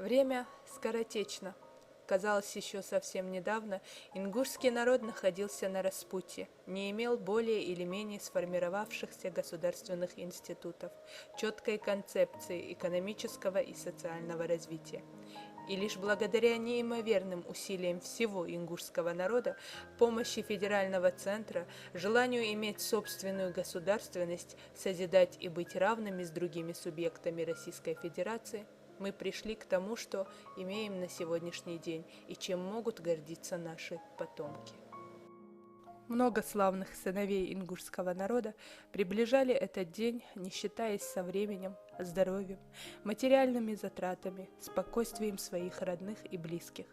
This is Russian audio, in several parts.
Время скоротечно. Казалось, еще совсем недавно ингушский народ находился на распутье, не имел более или менее сформировавшихся государственных институтов, четкой концепции экономического и социального развития. И лишь благодаря неимоверным усилиям всего ингушского народа, помощи федерального центра, желанию иметь собственную государственность, созидать и быть равными с другими субъектами Российской Федерации, мы пришли к тому, что имеем на сегодняшний день и чем могут гордиться наши потомки. Много славных сыновей ингушского народа приближали этот день, не считаясь со временем, здоровьем, материальными затратами, спокойствием своих родных и близких.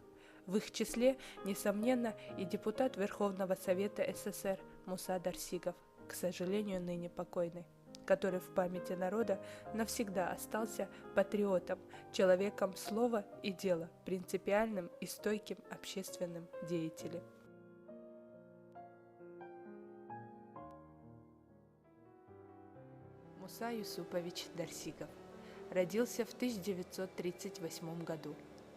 В их числе, несомненно, и депутат Верховного Совета СССР Муса Дарсигов, к сожалению, ныне покойный, который в памяти народа навсегда остался патриотом, человеком слова и дела, принципиальным и стойким общественным деятелем. Муса Юсупович Дарсигов родился в 1938 году.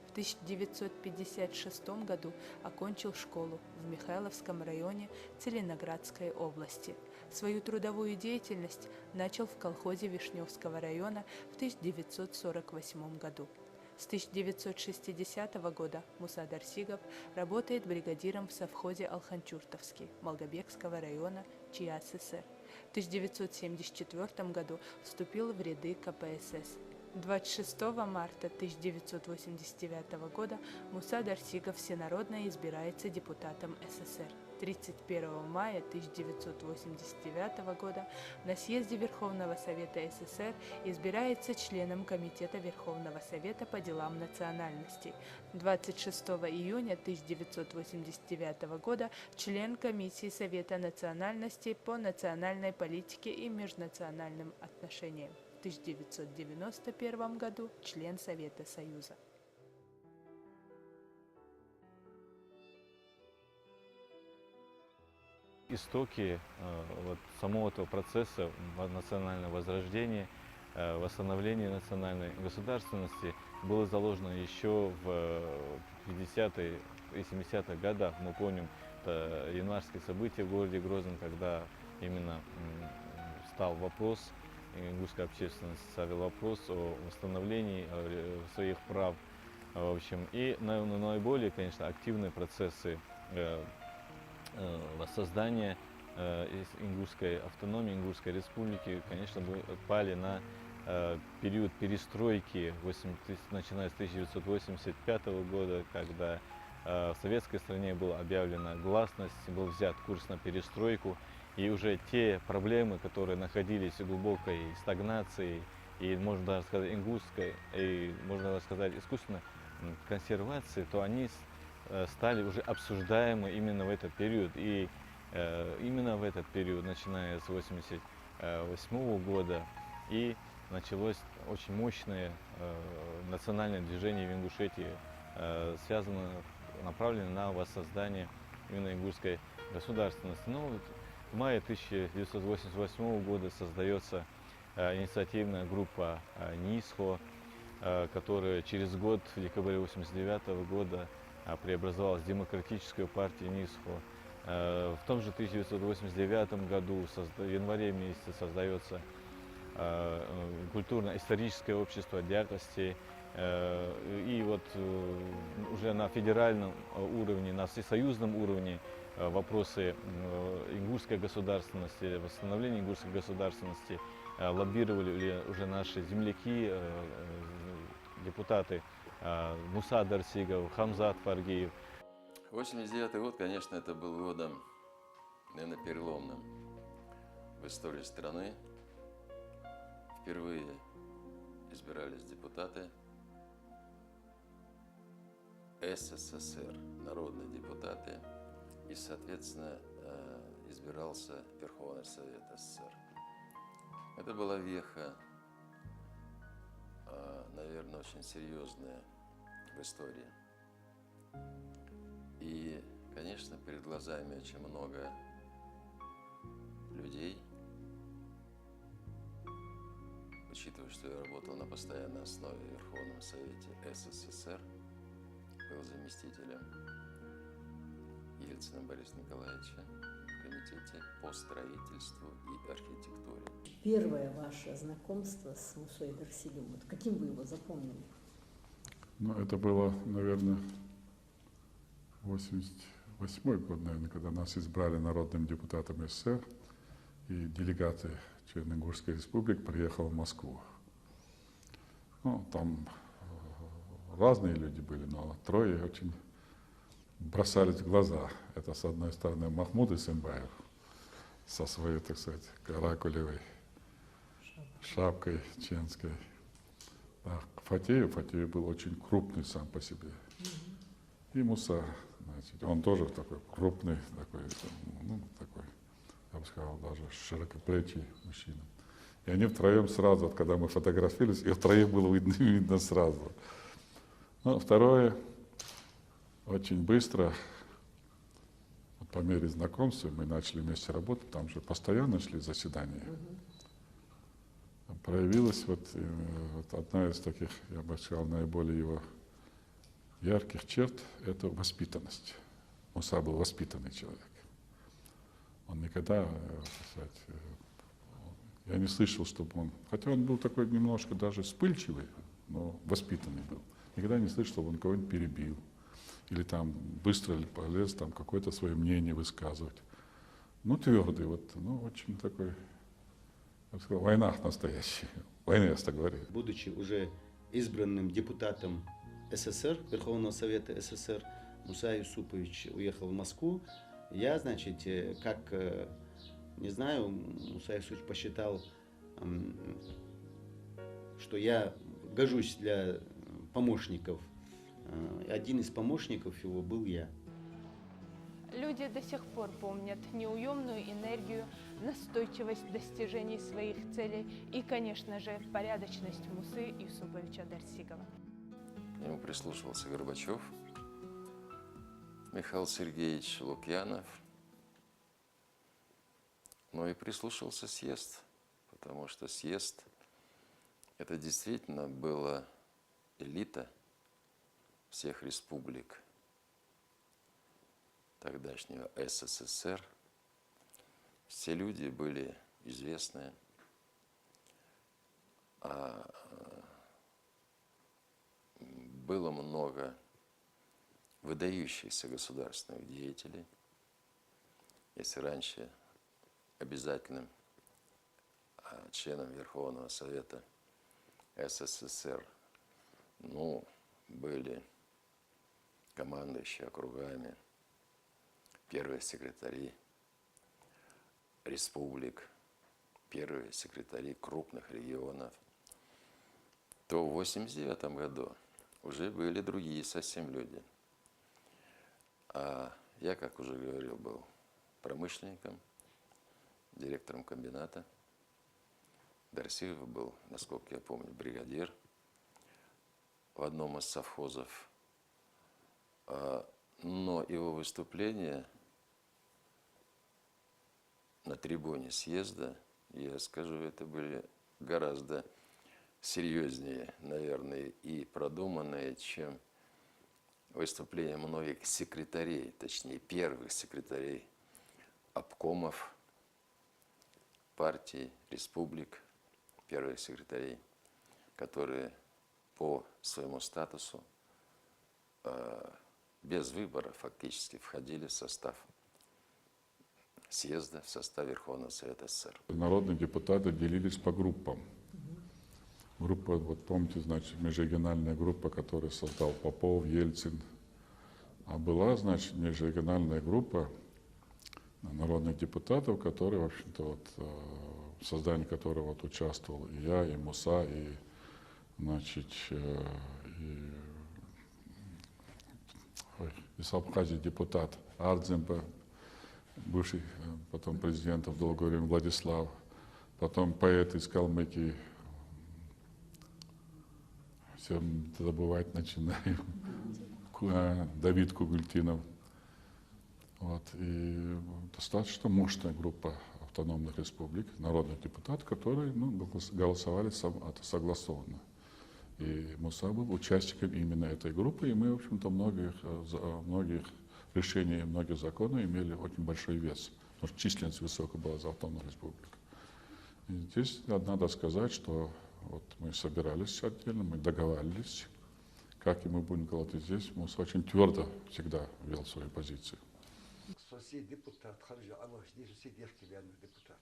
В 1956 году окончил школу в Михайловском районе Целиноградской области. Свою трудовую деятельность начал в колхозе Вишневского района в 1948 году. С 1960 года Муса Дарсигов работает бригадиром в совхозе Алханчуртовский Малгобекского района ЧССР. В 1974 году вступил в ряды КПСС. 26 марта 1989 года Муса Дарсигов всенародно избирается депутатом СССР. 31 мая 1989 года на съезде Верховного Совета СССР избирается членом Комитета Верховного Совета по делам национальностей. 26 июня 1989 года член Комиссии Совета национальностей по национальной политике и межнациональным отношениям. В 1991 году член Совета Союза. Истоки самого этого процесса национального возрождения, восстановления национальной государственности было заложено еще в 50-е и 70-х годах. Мы помним это январские события в городе Грозном, когда именно стал вопрос, ингушская общественность ставила вопрос о восстановлении своих прав. В общем, и наиболее, конечно, активные процессы воссоздания ингушской автономии, ингушской республики, конечно, пали на период перестройки, начиная с 1985 года, когда в советской стране была объявлена гласность, был взят курс на перестройку, и уже те проблемы, которые находились в глубокой стагнации, и, можно даже сказать, ингушской, и, можно даже сказать, искусственной консервации, то они стали уже обсуждаемы именно в этот период. И именно в этот период, начиная с 1988 года, и началось очень мощное национальное движение в Ингушетии, направленное на воссоздание именно ингушской государственности. Но в мае 1988 года создается инициативная группа НИСХО, которая через год, в декабре 1989 года, преобразовалась в Демократическую партию НИСХО. В том же 1989 году, в январе месяце, создается культурно-историческое общество Дякости. И вот уже на федеральном уровне, на всесоюзном уровне вопросы ингушской государственности, восстановления ингушской государственности лоббировали уже наши земляки, депутаты Муса Дарсигов, Хамзат Фаргиев. 1989 год, конечно, это был годом, наверное, переломным в истории страны. Впервые избирались депутаты СССР, народные депутаты, и, соответственно, избирался Верховный Совет СССР. Это была веха, наверное, очень серьезная в истории. И, конечно, перед глазами очень много людей, учитывая, что я работал на постоянной основе в Верховном Совете СССР, был заместителем Ельцина Бориса Николаевича в Комитете по строительству и архитектуре. Первое ваше знакомство с Мусой Дарсигом, вот каким вы его запомнили? Ну, это было, наверное, 88-й год, наверное, когда нас избрали народным депутатом СССР, и делегаты Черногорской республики приехал в Москву. Ну, там разные люди были, но трое очень бросались в глаза. Это, с одной стороны, Махмуд Исимбаев со своей, так сказать, каракулевой шапкой ченской. А Фатеев был очень крупный сам по себе. И Муса, значит, он тоже такой крупный, такой, ну, такой, я бы сказал, даже широкоплечий мужчина. И они втроем сразу, вот, когда мы фотографировались, их втроем было видно сразу. Ну, второе, очень быстро, вот, по мере знакомства, мы начали вместе работать, там же постоянно шли заседания. Проявилась вот одна из таких, я бы сказал, наиболее его ярких черт – это воспитанность. Муса был воспитанный человек. Он никогда, так сказать, я не слышал, чтобы он, хотя он был такой немножко даже вспыльчивый, но воспитанный был. Никогда не слышал, чтобы он кого-нибудь перебил или там быстро полез там какое-то свое мнение высказывать. Ну, твердый, вот, ну, очень такой, я бы сказал, война настоящая. Война, говорю. Будучи уже избранным депутатом СССР, Верховного Совета СССР, Муса Юсупович уехал в Москву. Я, значит, как, не знаю, Муса Юсупович посчитал, что я гожусь для помощников. Один из помощников его был я. Люди до сих пор помнят неуемную энергию, настойчивость достижений своих целей и, конечно же, порядочность Мусы Юсуповича Дарсигова. К нему прислушивался Горбачев, Михаил Сергеевич Лукьянов, но и прислушался съезд, потому что съезд – это действительно была элита всех республик тогдашнего СССР. Все люди были известные, а было много выдающихся государственных деятелей. Если раньше обязательным членом Верховного Совета СССР, ну, были командующие округами, первые секретари республик, первые секретари крупных регионов, то в 1989 году уже были другие совсем люди. А я, как уже говорил, был промышленником, директором комбината. Дарсигов был, насколько я помню, бригадир в одном из совхозов. Но его выступление на трибуне съезда, я скажу, это были гораздо серьезнее, наверное, и продуманные, чем выступления многих секретарей, точнее, первых секретарей обкомов партий, республик, первых секретарей, которые по своему статусу без выбора фактически входили в состав съезда, в состав Верховного Совета СССР. Народные депутаты делились по группам. Группа, вот помните, значит, межрегиональная группа, которую создал Попов, Ельцин. А была, значит, межрегиональная группа народных депутатов, которые, в общем-то, вот, в создании которой вот участвовал и я, и Муса, и, значит, из Абхазии депутат Ардземба, бывший потом президентом долгое время Владислав, потом поэт из Калмыкии, все забывать начинаю, Давид Кугультинов. Вот, и достаточно мощная группа автономных республик, народных депутатов, которые голосовали согласованно. И Муса был участником именно этой группы, и мы, в общем-то, многих решений, многих законов имели очень большой вес, потому что численность высокая была за автономную республику. И здесь надо сказать, что вот мы собирались отдельно, мы договаривались, как и мы будем говорить здесь. Муса очень твердо всегда вел свою позицию. Депутат, депутат.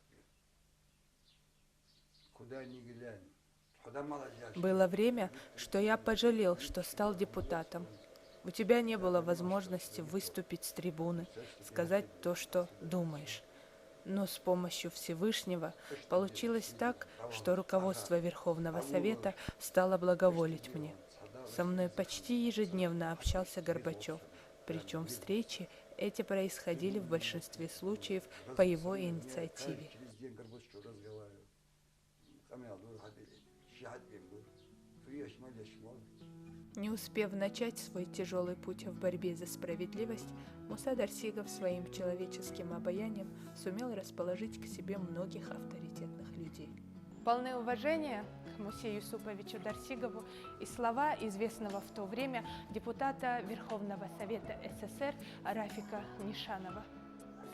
Куда ни глянь. Было время, что я пожалел, что стал депутатом. У тебя не было возможности выступить с трибуны, сказать то, что думаешь. Но с помощью Всевышнего получилось так, что руководство Верховного Совета стало благоволить мне. Со мной почти ежедневно общался Горбачев, причем встречи эти происходили в большинстве случаев по его инициативе. Не успев начать свой тяжелый путь в борьбе за справедливость, Муса Дарсигов своим человеческим обаянием сумел расположить к себе многих авторитетных людей. Полное уважение к Мусе Юсуповичу Дарсигову и слова известного в то время депутата Верховного Совета СССР Рафика Нишанова.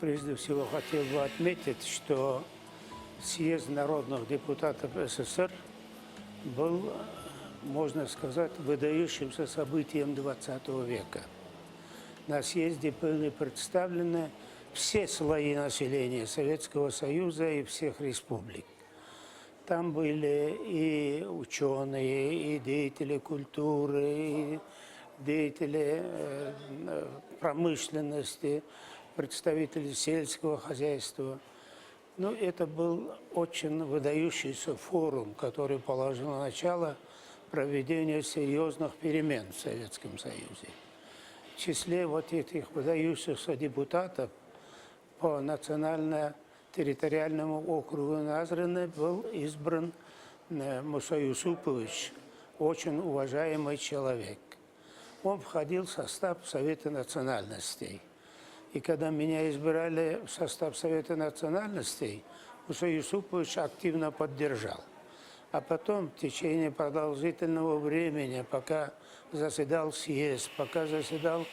Прежде всего хотел бы отметить, что съезд народных депутатов СССР был, можно сказать, выдающимся событием XX века. На съезде были представлены все слои населения Советского Союза и всех республик. Там были и ученые, и деятели культуры, и деятели промышленности, представители сельского хозяйства. Но это был очень выдающийся форум, который положил начало проведению серьезных перемен в Советском Союзе. В числе вот этих выдающихся депутатов по национально-территориальному округу Назраны был избран Муса Юсупович, очень уважаемый человек. Он входил в состав Совета национальностей. И когда меня избирали в состав Совета национальностей, Муса Юсупович активно поддержал. А потом, в течение продолжительного времени, пока заседал съезд, пока заседал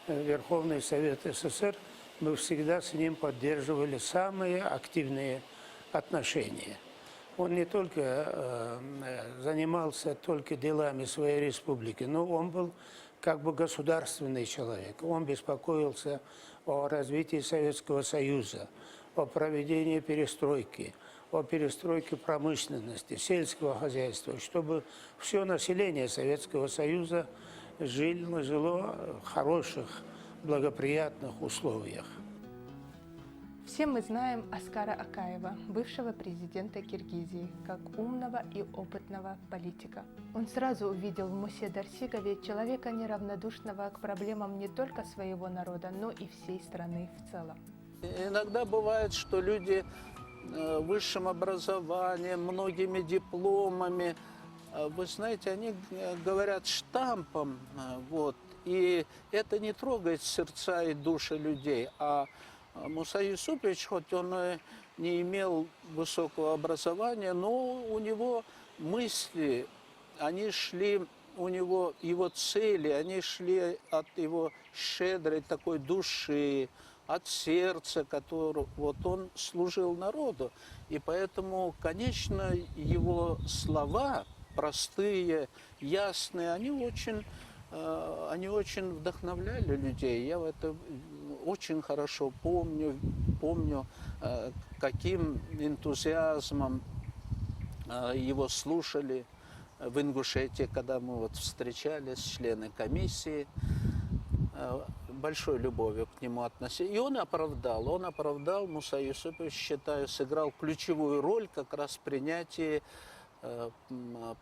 Верховный Совет СССР, мы всегда с ним поддерживали самые активные отношения. Он не только занимался только делами своей республики, но он был как бы государственный человек. Он беспокоился о развитии Советского Союза, о проведении перестройки, о перестройке промышленности, сельского хозяйства, чтобы все население Советского Союза жило в хороших, благоприятных условиях. Все мы знаем Аскара Акаева, бывшего президента Киргизии, как умного и опытного политика. Он сразу увидел в Мусе Дарсигове человека, неравнодушного к проблемам не только своего народа, но и всей страны в целом. Иногда бывает, что люди высшим образованием, многими дипломами, вы знаете, они говорят штампом, вот, и это не трогает сердца и души людей. А Муса Юсупович, хоть он не имел высокого образования, но у него мысли, они шли, у него его цели, они шли от его щедрой такой души, от сердца, которого вот он служил народу. И поэтому, конечно, его слова простые, ясные, они очень вдохновляли людей. Я это очень хорошо помню, каким энтузиазмом его слушали в Ингушетии, когда мы вот встречались, члены комиссии. Большой любовью к нему относились. И он оправдал, Муса Юсупович, считаю, сыграл ключевую роль как раз в принятии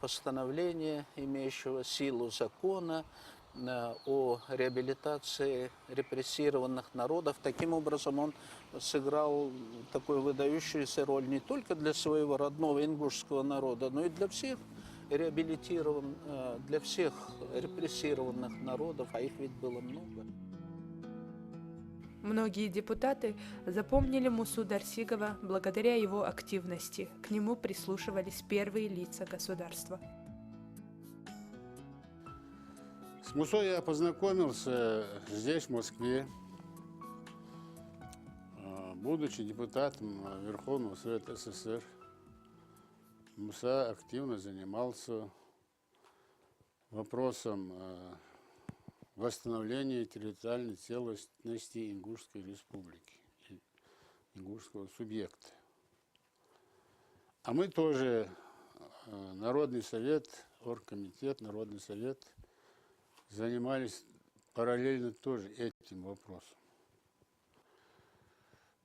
постановления, имеющего силу закона о реабилитации репрессированных народов. Таким образом, он сыграл такую выдающуюся роль не только для своего родного ингушского народа, но и для всех для всех репрессированных народов, а их ведь было много. Многие депутаты запомнили Мусу Дарсигова благодаря его активности. К нему прислушивались первые лица государства. С Мусой я познакомился здесь, в Москве, будучи депутатом Верховного Совета СССР. Муса активно занимался вопросом восстановления территориальной целостности Ингушской республики, ингушского субъекта. А мы тоже, Народный совет, Оргкомитет, Народный совет, занимались параллельно тоже этим вопросом.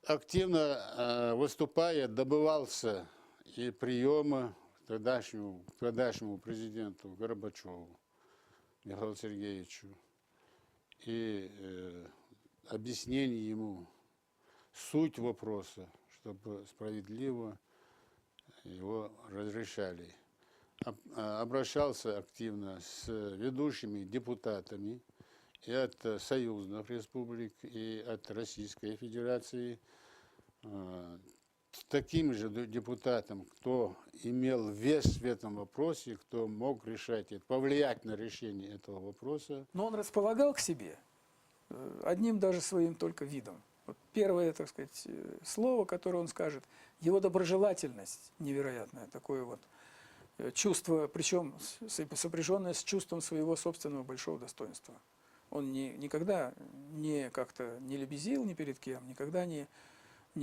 Активно выступая, добывался и приема тогдашнему президенту Горбачеву Михаилу Сергеевичу, и объяснение ему суть вопроса, чтобы справедливо его разрешали. Обращался активно с ведущими депутатами и от союзных республик, и от Российской Федерации, таким же депутатам, кто имел вес в этом вопросе, кто мог решать, повлиять на решение этого вопроса. Но он располагал к себе одним даже своим только видом. Вот первое, так сказать, слово, которое он скажет, его доброжелательность невероятная, такое вот чувство, причем сопряженное с чувством своего собственного большого достоинства. Он никогда не как-то не лебезил ни перед кем, никогда не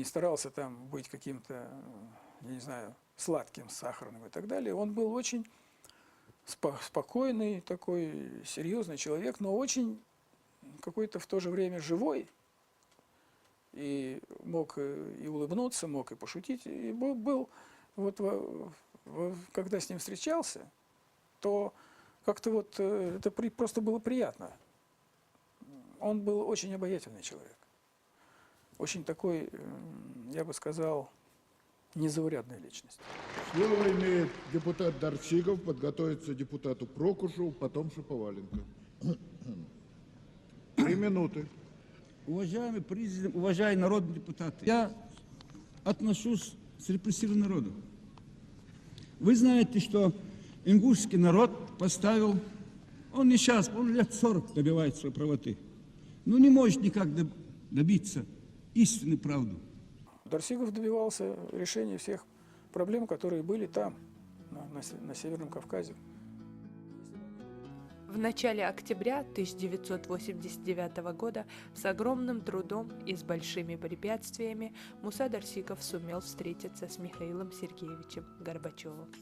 старался там быть каким-то, я не знаю, сладким, сахарным и так далее. Он был очень спокойный, такой серьезный человек, но очень какой-то в то же время живой. И мог и улыбнуться, мог и пошутить. И был вот когда с ним встречался, то как-то вот это просто было приятно. Он был очень обаятельный человек. Очень такой, я бы сказал, незаурядная личность. Слово имеет депутат Дарсигов, подготовится депутату Прокушеву, потом Шаповаленко. 3 минуты. Уважаемый президент, уважаемые народные депутаты, я отношусь с репрессированным народом. Вы знаете, что ингушский народ поставил, он не сейчас, он лет 40 добивает своей правоты, но не может никак добиться истинной правды. Дарсигов добивался решения всех проблем, которые были там, на Северном Кавказе. В начале октября 1989 года с огромным трудом и с большими препятствиями Муса Дарсигов сумел встретиться с Михаилом Сергеевичем Горбачевым.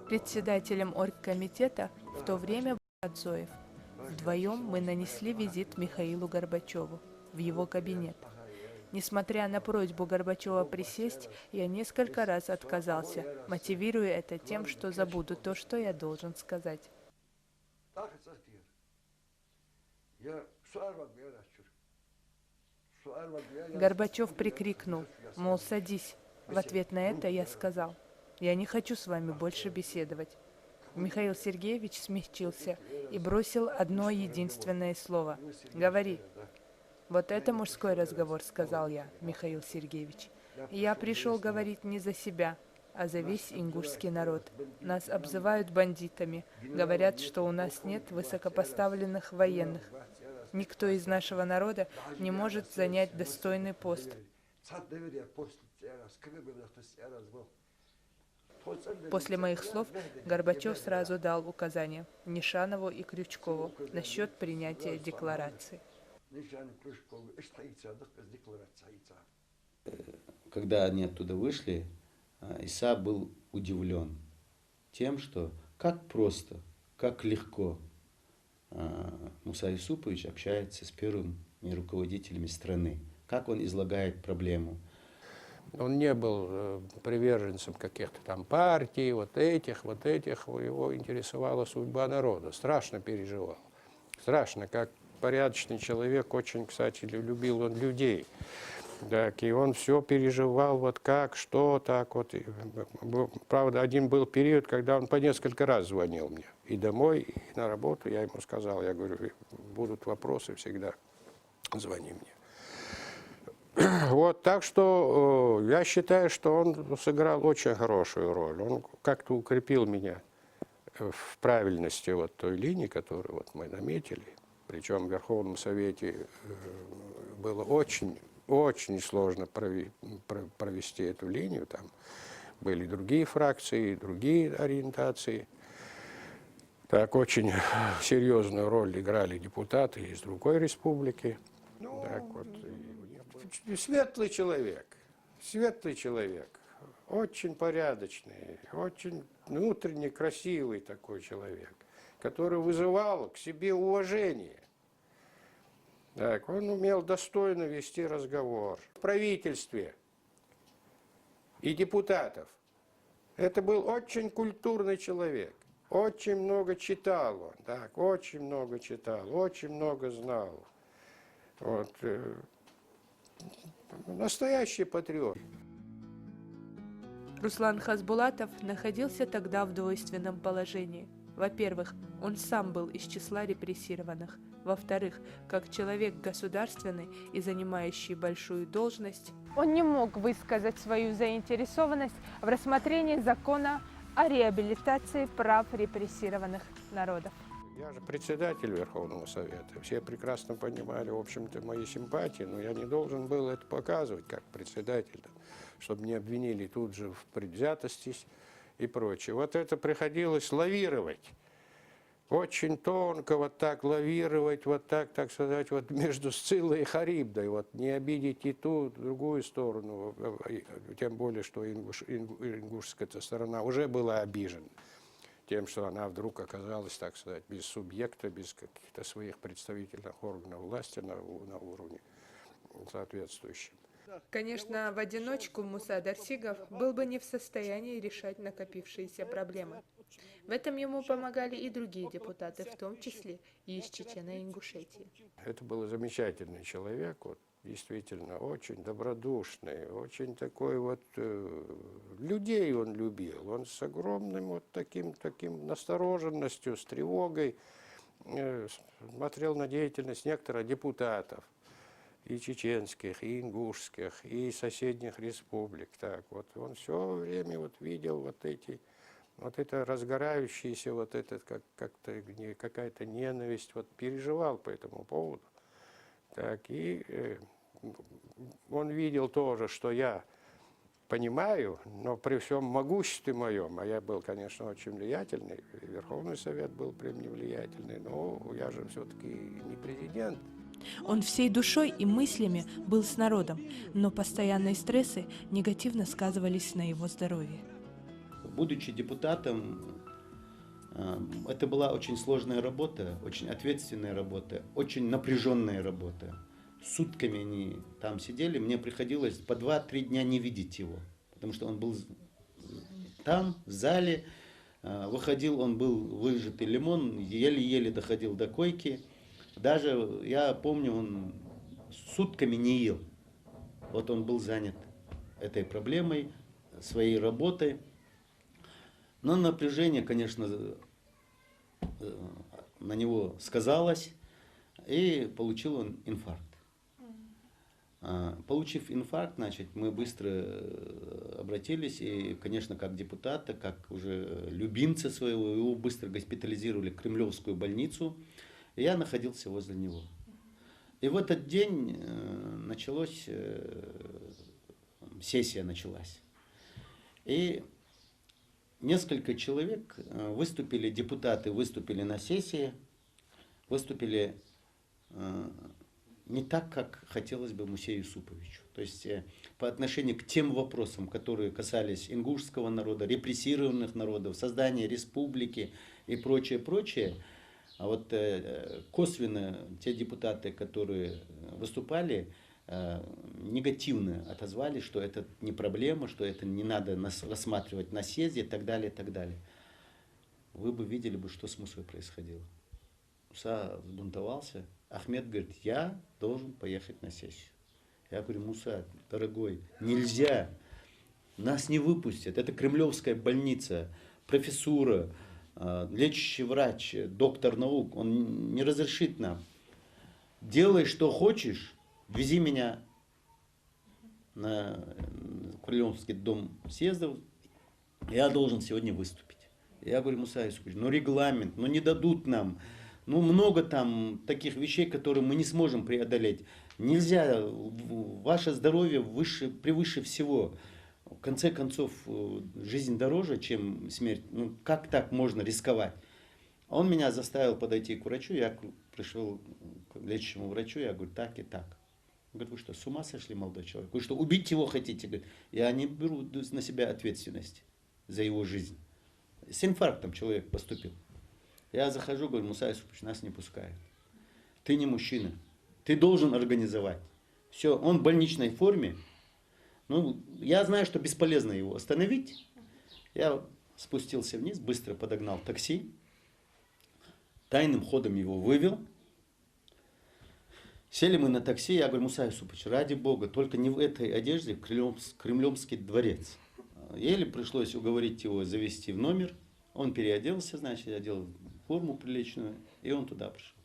Председателем оргкомитета в то время был Адзоев. Вдвоем мы нанесли визит Михаилу Горбачеву в его кабинет. Несмотря на просьбу Горбачева присесть, я несколько раз отказался, мотивируя это тем, что забуду то, что я должен сказать. Горбачев прикрикнул, мол, садись. В ответ на это я сказал, я не хочу с вами больше беседовать. Михаил Сергеевич смягчился и бросил одно единственное слово – говори. Вот это мужской разговор, сказал я, Михаил Сергеевич. Я пришел говорить не за себя, а за весь ингушский народ. Нас обзывают бандитами, говорят, что у нас нет высокопоставленных военных. Никто из нашего народа не может занять достойный пост. После моих слов Горбачев сразу дал указания Нишанову и Крючкову насчет принятия декларации. Когда они оттуда вышли, Иса был удивлен тем, что как просто, как легко Муса Юсупович общается с первыми руководителями страны, как он излагает проблему. Он не был приверженцем каких-то там партий, вот этих. Его интересовала судьба народа. Страшно переживал. Страшно, как порядочный человек, очень, кстати, любил он людей. Так, и он все переживал, вот как, что, так вот. Правда, один был период, когда он по несколько раз звонил мне. И домой, и на работу. Я ему сказал, я говорю, будут вопросы, всегда звони мне. Вот, так что я считаю, что он сыграл очень хорошую роль. Он как-то укрепил меня в правильности вот той линии, которую вот мы наметили. Причем в Верховном Совете было очень сложно провести эту линию. Там были другие фракции, другие ориентации. Так, очень серьезную роль играли депутаты из другой республики. Так, вот. Светлый человек, очень порядочный, очень внутренне красивый такой человек, который вызывал к себе уважение. Так, он умел достойно вести разговор в правительстве и депутатов. Это был очень культурный человек, очень много читал он, так, очень много читал, очень много знал. Вот, настоящий патриот. Руслан Хасбулатов находился тогда в двойственном положении. Во-первых, он сам был из числа репрессированных. Во-вторых, как человек государственный и занимающий большую должность, он не мог высказать свою заинтересованность в рассмотрении закона о реабилитации прав репрессированных народов. Я же председатель Верховного Совета. Все прекрасно понимали, в общем-то, мои симпатии, но я не должен был это показывать как председатель, чтобы не обвинили тут же в предвзятости и прочее. Вот это приходилось лавировать. Очень тонко вот так лавировать, вот так сказать, вот между Сциллой и Харибдой, вот не обидеть и ту, и другую сторону, тем более, что ингушская сторона уже была обижена тем, что она вдруг оказалась, так сказать, без субъекта, без каких-то своих представительных органов власти на уровне соответствующем. Конечно, в одиночку Муса Дарсигов был бы не в состоянии решать накопившиеся проблемы. В этом ему помогали и другие депутаты, в том числе и из Чечено-Ингушетии. Это был замечательный человек, вот, действительно, очень добродушный, очень такой вот, людей он любил, он с огромным вот таким настороженностью, с тревогой смотрел на деятельность некоторых депутатов, и чеченских, и ингушских, и соседних республик. Так, вот, он все время вот видел вот это разгорающееся, вот это как-то какая-то ненависть, вот переживал по этому поводу. Так, и он видел тоже, что я понимаю, но при всем могуществе моем, а я был, конечно, очень влиятельный, Верховный Совет был при мне влиятельный, но я же все-таки не президент. Он всей душой и мыслями был с народом, но постоянные стрессы негативно сказывались на его здоровье. Будучи депутатом, это была очень сложная работа, очень ответственная работа, очень напряженная работа. Сутками они там сидели, мне приходилось по 2-3 дня не видеть его, потому что он был там, в зале, выходил, он был выжатый лимон, еле-еле доходил до койки. Даже, я помню, он сутками не ел. Вот он был занят этой проблемой, своей работой. Но напряжение, конечно, на него сказалось, и получил он инфаркт. Получив инфаркт, значит, мы быстро обратились, и, конечно, как депутата, как уже любимца своего, его быстро госпитализировали в Кремлевскую больницу, и я находился возле него. И в этот день сессия началась. И несколько человек выступили, депутаты выступили на сессии, выступили не так, как хотелось бы Мусею Юсуповичу. То есть по отношению к тем вопросам, которые касались ингушского народа, репрессированных народов, создания республики и прочее. А вот косвенно те депутаты, которые выступали, негативно отозвались, что это не проблема, что это не надо рассматривать на съезде и так далее, и так далее. Вы бы видели, что с Мусой происходило. Муса взбунтовался. Ахмед говорит, я должен поехать на сессию. Я говорю, Муса, дорогой, нельзя, нас не выпустят. Это кремлевская больница, профессура, лечащий врач, доктор наук, он не разрешит нам. Делай, что хочешь, вези меня на Кремлевский дом съездов, я должен сегодня выступить. Я говорю, Муса Юсупович, ну регламент, ну не дадут нам, ну много там таких вещей, которые мы не сможем преодолеть. Нельзя, ваше здоровье превыше всего. В конце концов, жизнь дороже, чем смерть. Ну как так можно рисковать? Он меня заставил подойти к врачу, я пришел к лечащему врачу, я говорю, так и так. Он говорит, вы что, с ума сошли, молодой человек? Вы что, убить его хотите? Говорит, я не беру на себя ответственность за его жизнь. С инфарктом человек поступил. Я захожу, говорю, Муса Юсупович, нас не пускают. Ты не мужчина. Ты должен организовать. Все, он в больничной форме. Ну, я знаю, что бесполезно его остановить. Я спустился вниз, быстро подогнал такси. Тайным ходом его вывел. Сели мы на такси, я говорю, Муса Юсупович, ради Бога, только не в этой одежде, в Кремлевский дворец. Еле пришлось уговорить его завести в номер. Он переоделся, значит, я одел форму приличную, и он туда пришел.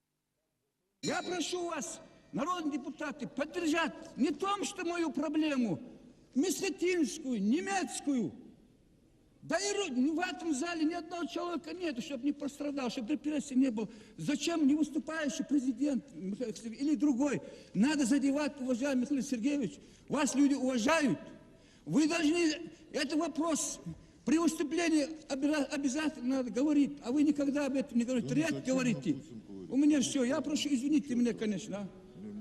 Я прошу вас, народные депутаты, поддержать не том, что мою проблему, месхетинскую, немецкую. Да и в этом зале ни одного человека нет, чтобы не пострадал, чтобы репрессий не было. Зачем не выступающий президент или другой? Надо задевать, уважаемый Михаил Сергеевич. Вас люди уважают. Вы должны, это вопрос, при выступлении обязательно надо говорить, а вы никогда об этом не говорите. Редко говорите. У меня все, я прошу, извините меня, конечно.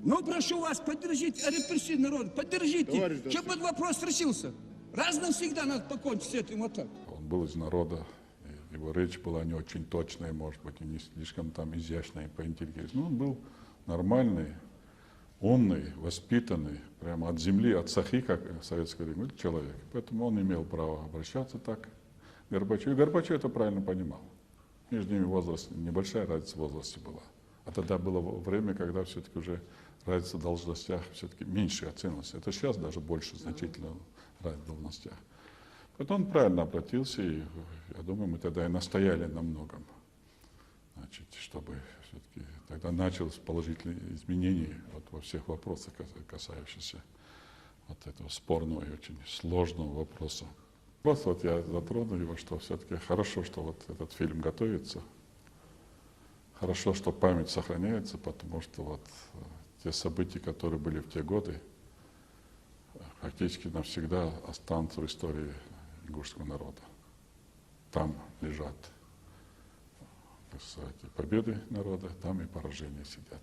Но прошу вас, поддержите репрессии народа, поддержите, чтобы этот вопрос решился. Раз навсегда надо покончить с этим вот так. Он был из народа, его речь была не очень точная, может быть, не слишком там изящная по интеллигенции. Но он был нормальный, умный, воспитанный, прямо от земли, от сахи, как в советское время, человек. Поэтому он имел право обращаться так к Горбачеву. И Горбачев это правильно понимал. Между ними возраст, небольшая разница в возрасте была. А тогда было время, когда все-таки уже разница в должностях все-таки меньше оценивалась. Это сейчас даже больше значительно разница в должностях. Поэтому он правильно обратился, и я думаю, мы тогда и настояли на многом. Значит, чтобы все-таки тогда началось положительные изменения вот, во всех вопросах, касающихся вот этого спорного и очень сложного вопроса. Просто вот я затронул его, что все-таки хорошо, что вот этот фильм готовится. Хорошо, что память сохраняется, потому что вот те события, которые были в те годы, фактически навсегда останутся в истории ингушского народа. Там лежат, так сказать, победы народа, там и поражения сидят.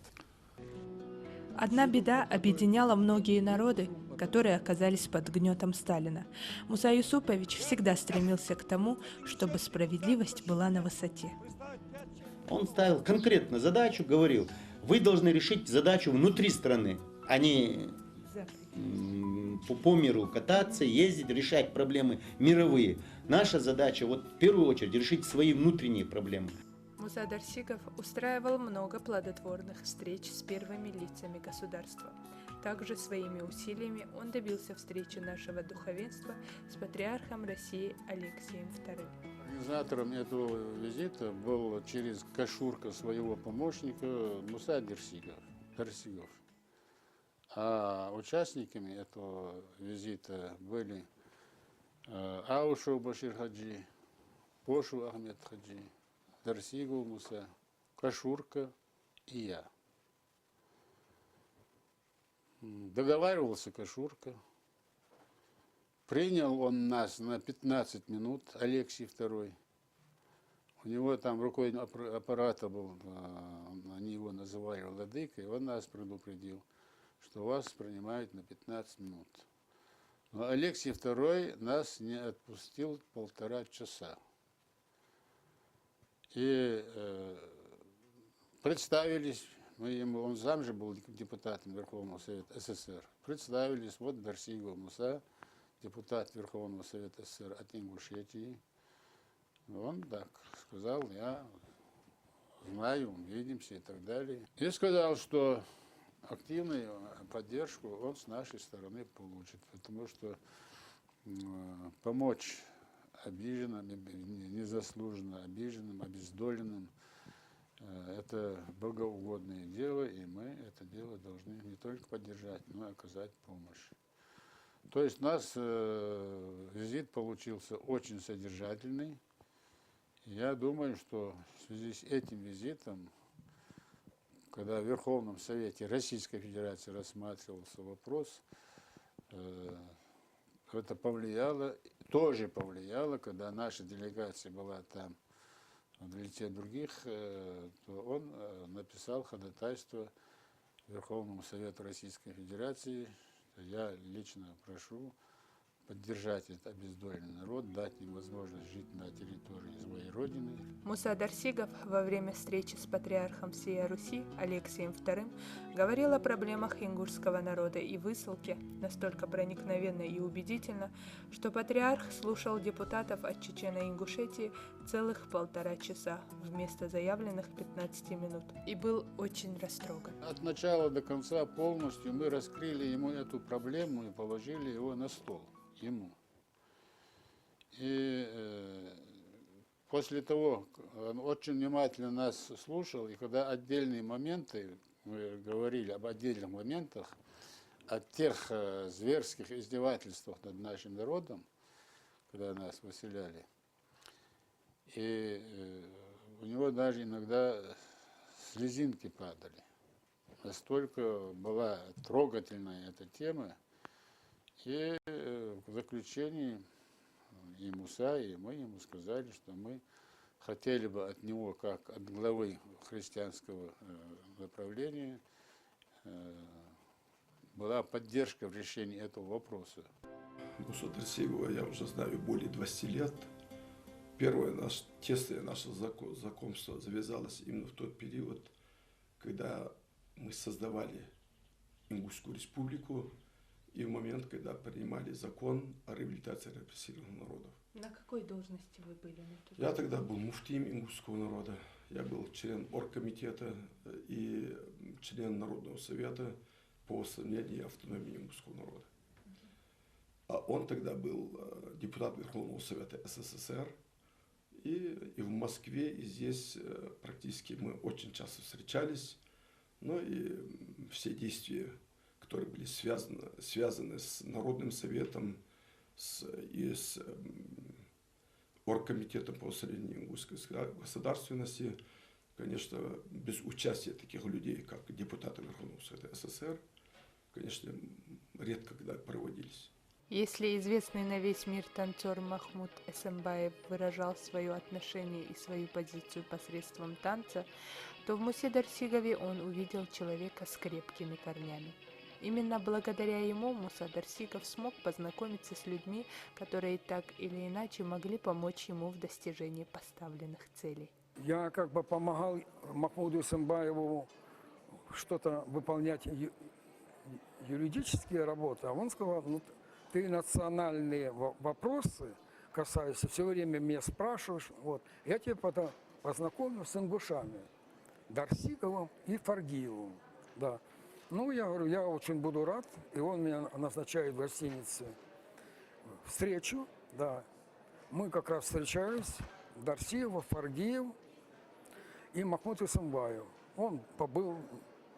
Одна беда объединяла многие народы, которые оказались под гнетом Сталина. Муса Юсупович всегда стремился к тому, чтобы справедливость была на высоте. Он ставил конкретно задачу, говорил, вы должны решить задачу внутри страны, а не по миру кататься, ездить, решать проблемы мировые. Наша задача, вот в первую очередь, решить свои внутренние проблемы. Муса Дарсигов устраивал много плодотворных встреч с первыми лицами государства. Также своими усилиями он добился встречи нашего духовенства с патриархом России Алексием II. Организатором этого визита был через Кашурка своего помощника Муса Дарсигов. А участниками этого визита были Аушев Башир Хаджи, Пошу Ахмед Хаджи, Дарсигов Муса, Кашурка и я. Договаривался Кашурка. Принял он нас на 15 минут, Алексий II. У него там рукой аппарата был, они его называли владыкой, он нас предупредил, что вас принимают на 15 минут. Но Алексий II нас не отпустил 1,5 часа. И представились мы ему, он сам же был депутатом Верховного Совета СССР. Представились, вот Дарсигов Муса, депутат Верховного Совета СССР от Ингушетии. Он так сказал, я знаю, увидимся и так далее. И сказал, что активную поддержку он с нашей стороны получит, потому что помочь обиженным, незаслуженно обиженным, обездоленным – это богоугодное дело, и мы это дело должны не только поддержать, но и оказать помощь. То есть у нас визит получился очень содержательный. Я думаю, что в связи с этим визитом, когда в Верховном Совете Российской Федерации рассматривался вопрос, это повлияло, тоже повлияло, когда наша делегация была там в лице других, то он написал ходатайство Верховному Совету Российской Федерации. Я лично прошу поддержать этот обездоленный народ, дать им возможность жить на территории своей родины. Муса Дарсигов во время встречи с патриархом всея Руси Алексием II говорил о проблемах ингушского народа и высылке настолько проникновенно и убедительно, что патриарх слушал депутатов от Чечено-Ингушетии целых 1,5 часа вместо заявленных 15 минут и был очень растроган. От начала до конца полностью мы раскрыли ему эту проблему и положили его на стол. Ему. И после того, он очень внимательно нас слушал, и когда отдельные моменты, мы говорили об отдельных моментах, о тех зверских издевательствах над нашим народом, когда нас выселяли, и у него даже иногда слезинки падали. Настолько была трогательная эта тема. И в заключении и Муса, и мы ему сказали, что мы хотели бы от него, как от главы христианского направления, была поддержка в решении этого вопроса. Мусу Дарсигова я уже знаю более 20 лет. Первое тесное наше знакомство завязалось именно в тот период, когда мы создавали Ингушскую республику, и в момент, когда принимали закон о реабилитации репрессированных народов. На какой должности вы были? Я тогда был муфтием ингушского народа. Я был член оргкомитета и член Народного совета по восстановлению и автономии ингушского народа. А он тогда был депутат Верховного Совета СССР. И в Москве, и здесь практически мы очень часто встречались. Но и все действия, которые были связаны с Народным советом и с оргкомитетом по восстановлению ингушской государственности, конечно, без участия таких людей, как депутаты Верховного Совета СССР, конечно, редко когда проводились. Если известный на весь мир танцор Махмуд Эсэмбаев выражал свое отношение и свою позицию посредством танца, то в Мусе Дарсигове он увидел человека с крепкими корнями. Именно благодаря ему Муса Дарсигов смог познакомиться с людьми, которые так или иначе могли помочь ему в достижении поставленных целей. Я как бы помогал Махмуду Эсэмбаеву что-то выполнять юридические работы, а он сказал, ну, ты национальные вопросы касаешься, все время меня спрашиваешь, вот, я тебя потом познакомлю с ингушами, Дарсиговым и Фаргиевым, да. Ну, я говорю, я очень буду рад, и он меня назначает в гостинице встречу, да. Мы как раз встречались, Дарсиев, Фаргиев и Махмуд Эсэмбаев. Он побыл,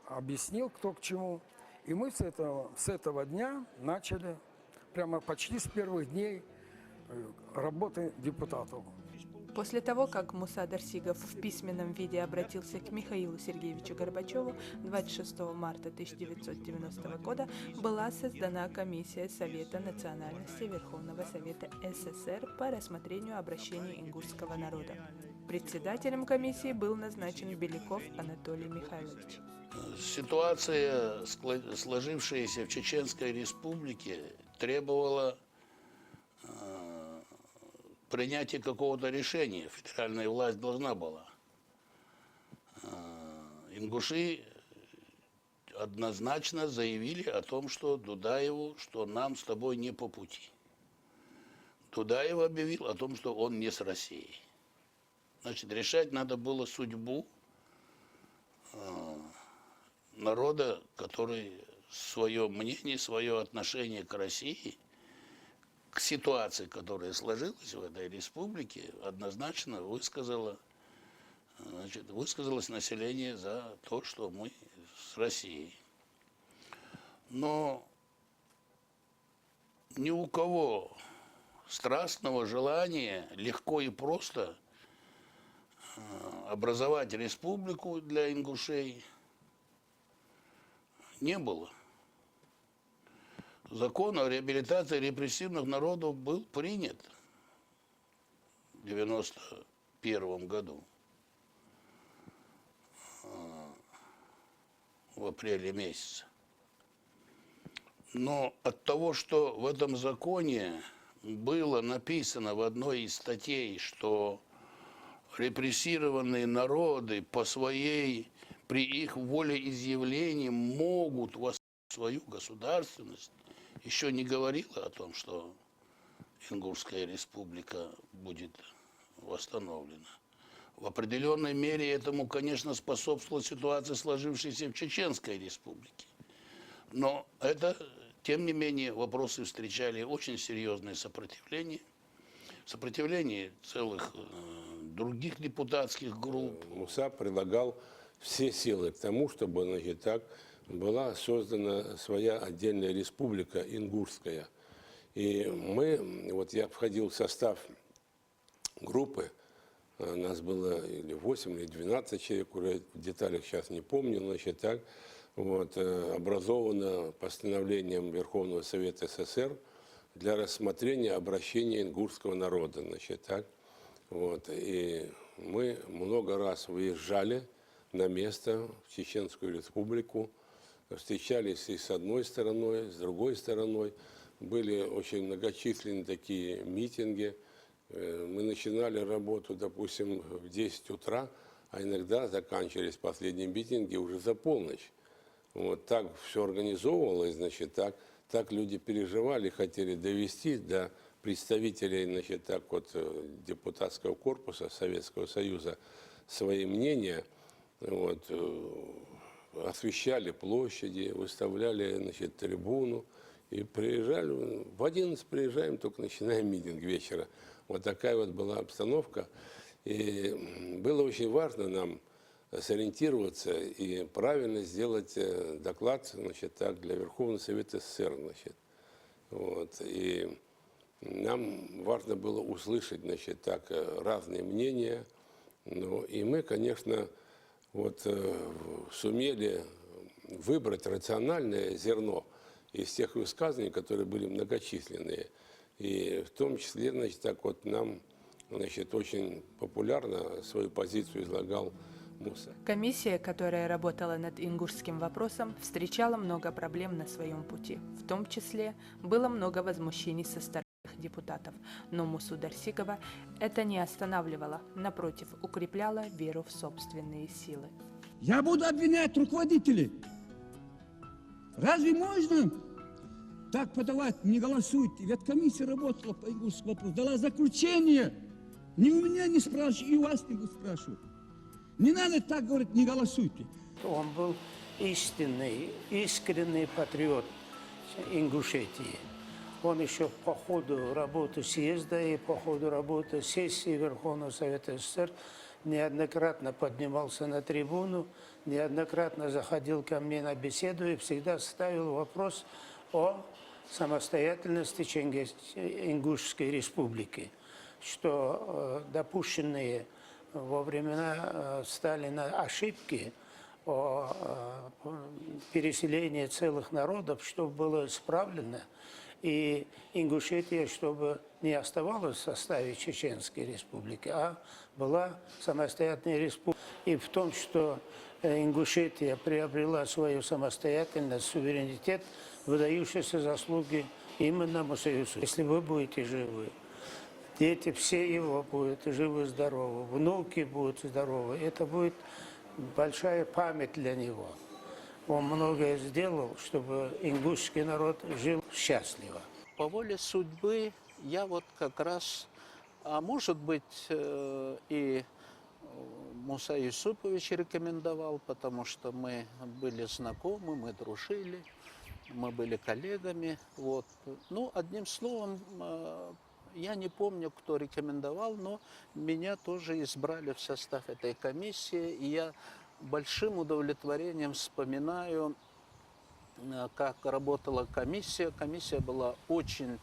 объяснил, кто к чему, и мы с этого дня начали, прямо почти с первых дней работы депутатов. После того, как Муса Дарсигов в письменном виде обратился к Михаилу Сергеевичу Горбачеву 26 марта 1990 года, была создана комиссия Совета национальности Верховного Совета СССР по рассмотрению обращений ингушского народа. Председателем комиссии был назначен Беляков Анатолий Михайлович. Ситуация, сложившаяся в Чеченской Республике, требовала принятия какого-то решения. Федеральная власть должна была. Ингуши однозначно заявили о том, что Дудаеву, что нам с тобой не по пути. Дудаев объявил о том, что он не с Россией. Значит, решать надо было судьбу народа, который свое мнение, свое отношение к России, к ситуации, которая сложилась в этой республике, однозначно высказалось население за то, что мы с Россией. Но ни у кого страстного желания легко и просто образовать республику для ингушей не было. Закон о реабилитации репрессивных народов был принят в 1991 году, в апреле месяце. Но от того, что в этом законе было написано в одной из статей, что репрессированные народы при их волеизъявлении могут восстановить свою государственность, еще не говорила о том, что Ингушская республика будет восстановлена. В определенной мере этому, конечно, способствовала ситуация, сложившаяся в Чеченской республике. Но это, тем не менее, вопросы встречали очень серьезное сопротивление целых других депутатских групп. Муса прилагал все силы к тому, чтобы, значит, так, была создана своя отдельная республика ингушская. И я входил в состав группы, нас было или 8, или 12 человек, уже в деталях сейчас не помню, значит, так, образовано постановлением Верховного Совета СССР для рассмотрения обращения ингушского народа, значит, так. И мы много раз выезжали на место в Чеченскую республику, встречались и с одной стороной, и с другой стороной. Были очень многочисленные такие митинги. Мы начинали работу, допустим, в 10 утра, а иногда заканчивались последние митинги уже за полночь. Так все организовывалось, значит, так люди переживали, хотели довести до представителей, значит, депутатского корпуса Советского Союза свои мнения, освещали площади, выставляли, значит, трибуну и приезжали. В 11 приезжаем, только начинаем митинг вечера. Вот такая была обстановка. И было очень важно нам сориентироваться и правильно сделать доклад, значит, так, для Верховного Совета СССР. Значит. И нам важно было услышать, значит, так, разные мнения. И мы, конечно, сумели выбрать рациональное зерно из тех высказываний, которые были многочисленные. И в том числе, значит, так нам, значит, очень популярно свою позицию излагал Муса. Комиссия, которая работала над ингушским вопросом, встречала много проблем на своем пути. В том числе было много возмущений со стороны депутатов, но Мусу Дарсигова это не останавливало, напротив, укрепляло веру в собственные силы. Я буду обвинять руководителей. Разве можно так подавать? Не голосуйте. Ведь комиссия работала по ингушскому вопросу, дала заключение. Ни у меня не спрашивают, и у вас не буду спрашивать. Не надо так говорить, не голосуйте. Он был искренний патриот Ингушетии. Он еще по ходу работы съезда и по ходу работы сессии Верховного Совета СССР неоднократно поднимался на трибуну, неоднократно заходил ко мне на беседу и всегда ставил вопрос о самостоятельности Ингушской республики, что допущенные во времена Сталина ошибки о переселении целых народов, чтобы было исправлено, и Ингушетия, чтобы не оставалась в составе Чеченской республики, а была самостоятельной республикой. И в том, что Ингушетия приобрела свою самостоятельность, суверенитет, выдающиеся заслуги именно Муса Юсуповича. Если вы будете живы, дети все его будут живы-здоровы, внуки будут здоровы, это будет большая память для него. Он многое сделал, чтобы ингушский народ жил счастливо. По воле судьбы я как раз, а может быть и Муса Юсупович рекомендовал, потому что мы были знакомы, мы дружили, мы были коллегами. Вот. Ну, одним словом, я не помню, кто рекомендовал, но меня тоже избрали в состав этой комиссии. И я большим удовлетворением вспоминаю, как работала комиссия. Комиссия была очень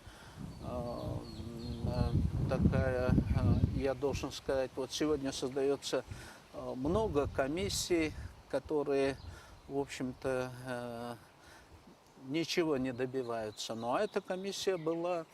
такая, я должен сказать, вот сегодня создается много комиссий, которые, в общем-то, ничего не добиваются. Но эта комиссия была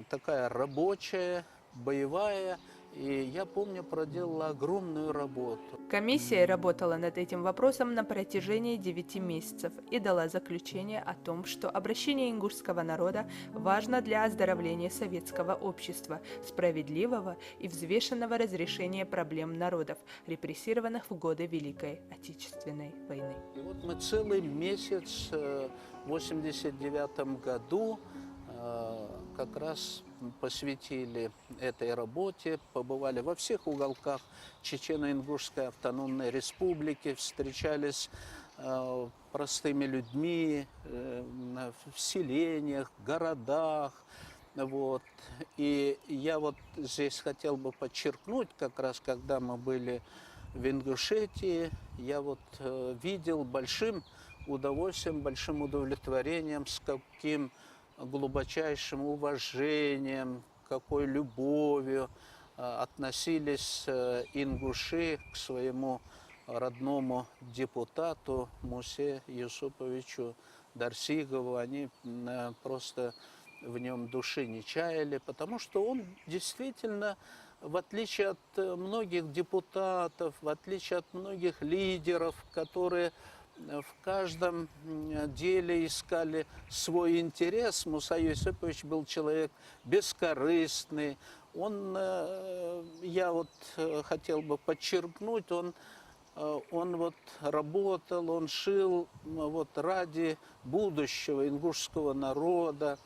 такая рабочая, боевая, и я помню, проделала огромную работу. Комиссия работала над этим вопросом на протяжении 9 месяцев и дала заключение о том, что обращение ингушского народа важно для оздоровления советского общества, справедливого и взвешенного разрешения проблем народов, репрессированных в годы Великой Отечественной войны. И вот мы целый месяц в 1989 году как раз посвятили этой работе, побывали во всех уголках Чечено-Ингушской автономной республики, встречались с простыми людьми в селениях, городах. Вот. И я вот здесь хотел бы подчеркнуть, как раз когда мы были в Ингушетии, я вот видел большим удовольствием, большим удовлетворением, с каким глубочайшим уважением, какой любовью относились ингуши к своему родному депутату Мусе Юсуповичу Дарсигову. Они просто в нем души не чаяли, потому что он действительно, в отличие от многих депутатов, в отличие от многих лидеров, которые в каждом деле искали свой интерес, Муса Юсупович был человек бескорыстный. Он, я вот хотел бы подчеркнуть, он вот работал, он шил вот ради будущего ингушского народа,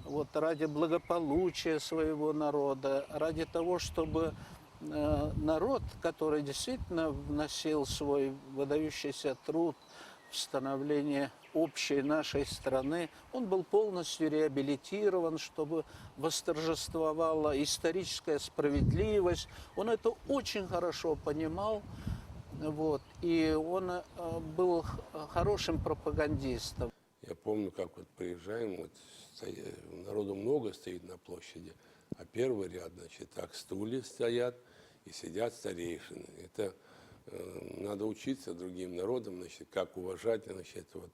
вот ради благополучия своего народа, ради того, чтобы народ, который действительно вносил свой выдающийся труд в становление общей нашей страны, он был полностью реабилитирован, чтобы восторжествовала историческая справедливость. Он это очень хорошо понимал, вот, и он был хорошим пропагандистом. Я помню, как вот приезжаем, вот народу много стоит на площади, а первый ряд, значит, так стулья стоят и сидят старейшины. Это надо учиться другим народам, значит, как уважать, значит, вот,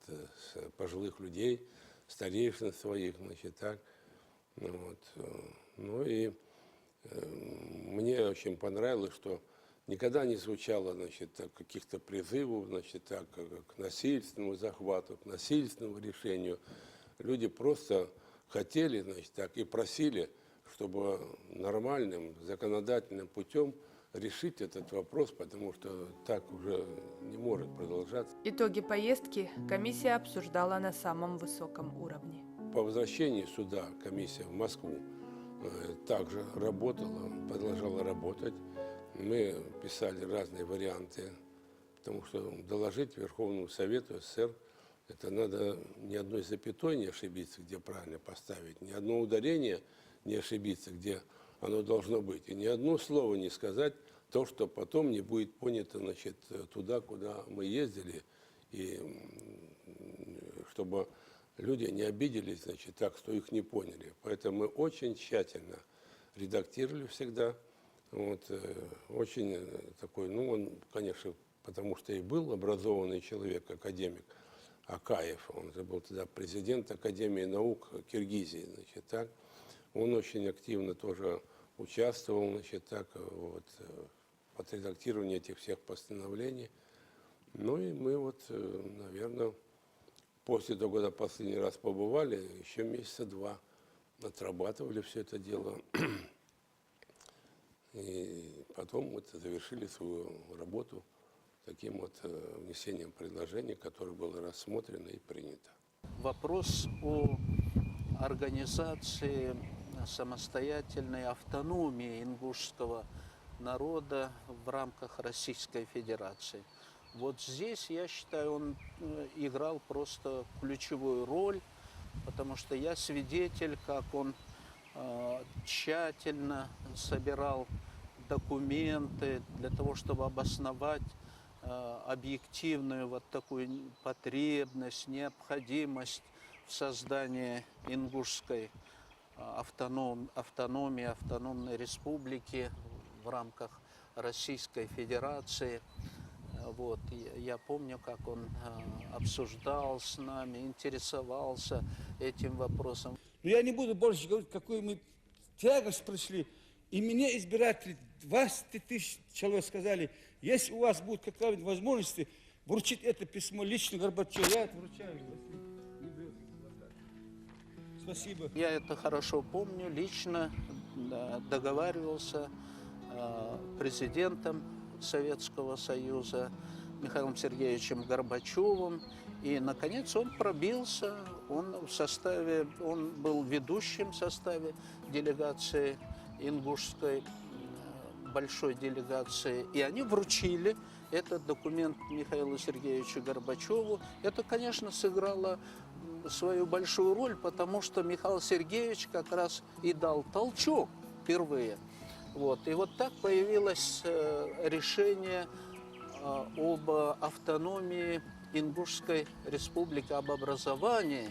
пожилых людей, старейшин своих, значит, так. Вот. Ну и мне очень понравилось, что никогда не звучало, значит, каких-то призывов, значит, так, к насильственному захвату, к насильственному решению. Люди просто хотели, значит, так, и просили, чтобы нормальным законодательным путем решить этот вопрос, потому что так уже не может продолжаться. Итоги поездки комиссия обсуждала на самом высоком уровне. По возвращении сюда комиссия в Москву также работала, продолжала работать. Мы писали разные варианты, потому что доложить Верховному Совету СССР, это надо ни одной запятой не ошибиться, где правильно поставить, ни одно ударение не ошибиться, где оно должно быть, и ни одно слово не сказать, то, что потом не будет понято, значит, туда, куда мы ездили, и чтобы люди не обиделись, значит, так, что их не поняли. Поэтому мы очень тщательно редактировали всегда. Вот, очень такой, ну, он, конечно, потому что и был образованный человек, академик Акаев, он же был тогда президент Академии наук Киргизии, значит, так. Он очень активно тоже участвовал, значит, так, вот, в отредактировании этих всех постановлений. Ну и мы вот, наверное, после того, когда последний раз побывали, еще месяца 2 отрабатывали все это дело. И потом вот завершили свою работу таким вот внесением предложений, которое было рассмотрено и принято. Вопрос о организации самостоятельной автономии ингушского народа в рамках Российской Федерации. Вот здесь, я считаю, он играл просто ключевую роль, потому что я свидетель, как он тщательно собирал документы для того, чтобы обосновать объективную вот такую потребность, необходимость в создании ингушской автономии, автономной республики в рамках Российской Федерации. Вот. Я помню, как он обсуждал с нами, интересовался этим вопросом. Но я не буду больше говорить, какую мы тягость прошли. И мне избиратели, 20 тысяч человек сказали, если у вас будет какая-нибудь возможность вручить это письмо лично Горбачеву, я это вручаю. Спасибо. Я это хорошо помню, лично договаривался президентом Советского Союза Михаилом Сергеевичем Горбачевым. И, наконец, он пробился, он был ведущим в составе делегации ингушской, большой делегации. И они вручили этот документ Михаилу Сергеевичу Горбачеву. Это, конечно, сыграло свою большую роль, потому что Михаил Сергеевич как раз и дал толчок впервые. Вот. И вот так появилось решение об автономии Ингушской республики, об образовании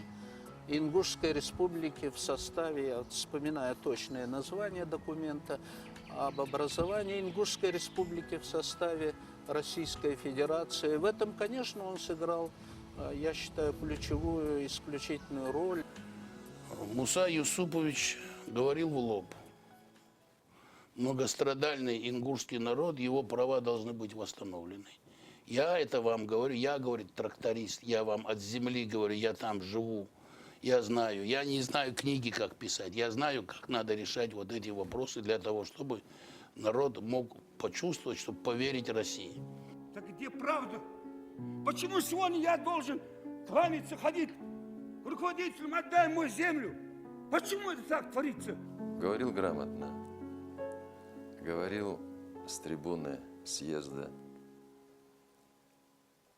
Ингушской республики в составе, я вспоминаю точное название документа, об образовании Ингушской республики в составе Российской Федерации. В этом, конечно, он сыграл, я считаю, ключевую, исключительную роль. Муса Юсупович говорил в лоб: многострадальный ингушский народ, его права должны быть восстановлены. Я это вам говорю, я, говорит, тракторист, я вам от земли говорю, я там живу, я знаю. Я не знаю книги, как писать, я знаю, как надо решать вот эти вопросы для того, чтобы народ мог почувствовать, чтобы поверить России. Так где правда? Почему сегодня я должен кланяться, ходить к руководителям, отдай мою землю? Почему это так творится? Говорил грамотно, говорил с трибуны съезда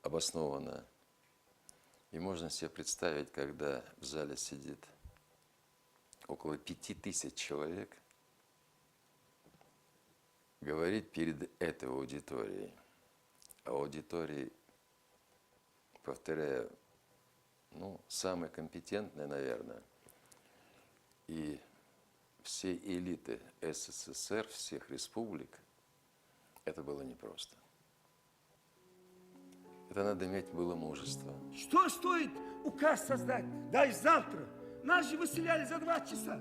обоснованно. И можно себе представить, когда в зале сидит около 5000 человек, говорить перед этой аудиторией. А аудитории, повторяю, самые компетентные, наверное, и все элиты СССР, всех республик, это было непросто. Это надо иметь было мужество. Что стоит указ создать? Даже завтра. Нас же выселяли за 2 часа.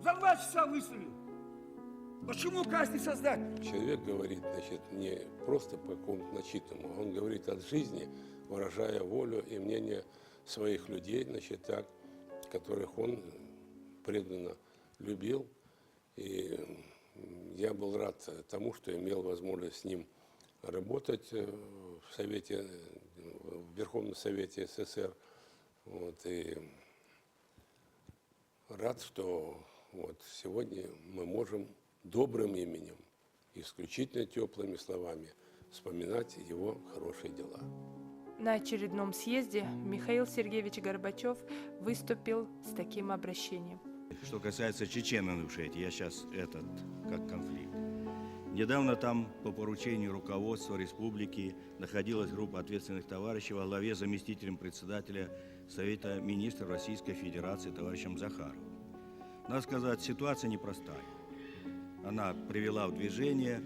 За 2 часа выселили. Почему указ не создать? Человек говорит, значит, не просто по какому-то начитанному, он говорит от жизни, выражая волю и мнение своих людей, значит, так, которых он преданно любил. И я был рад тому, что имел возможность с ним работать в Совете, в Верховном Совете СССР. Вот, и рад, что вот сегодня мы можем добрым именем, исключительно теплыми словами вспоминать его хорошие дела. На очередном съезде Михаил Сергеевич Горбачев выступил с таким обращением. Что касается Чечен-Ингушетии, я сейчас как конфликт. Недавно там по поручению руководства республики находилась группа ответственных товарищей во главе заместителем председателя Совета министров Российской Федерации товарищем Захаровым. Надо сказать, ситуация непростая. Она привела в движение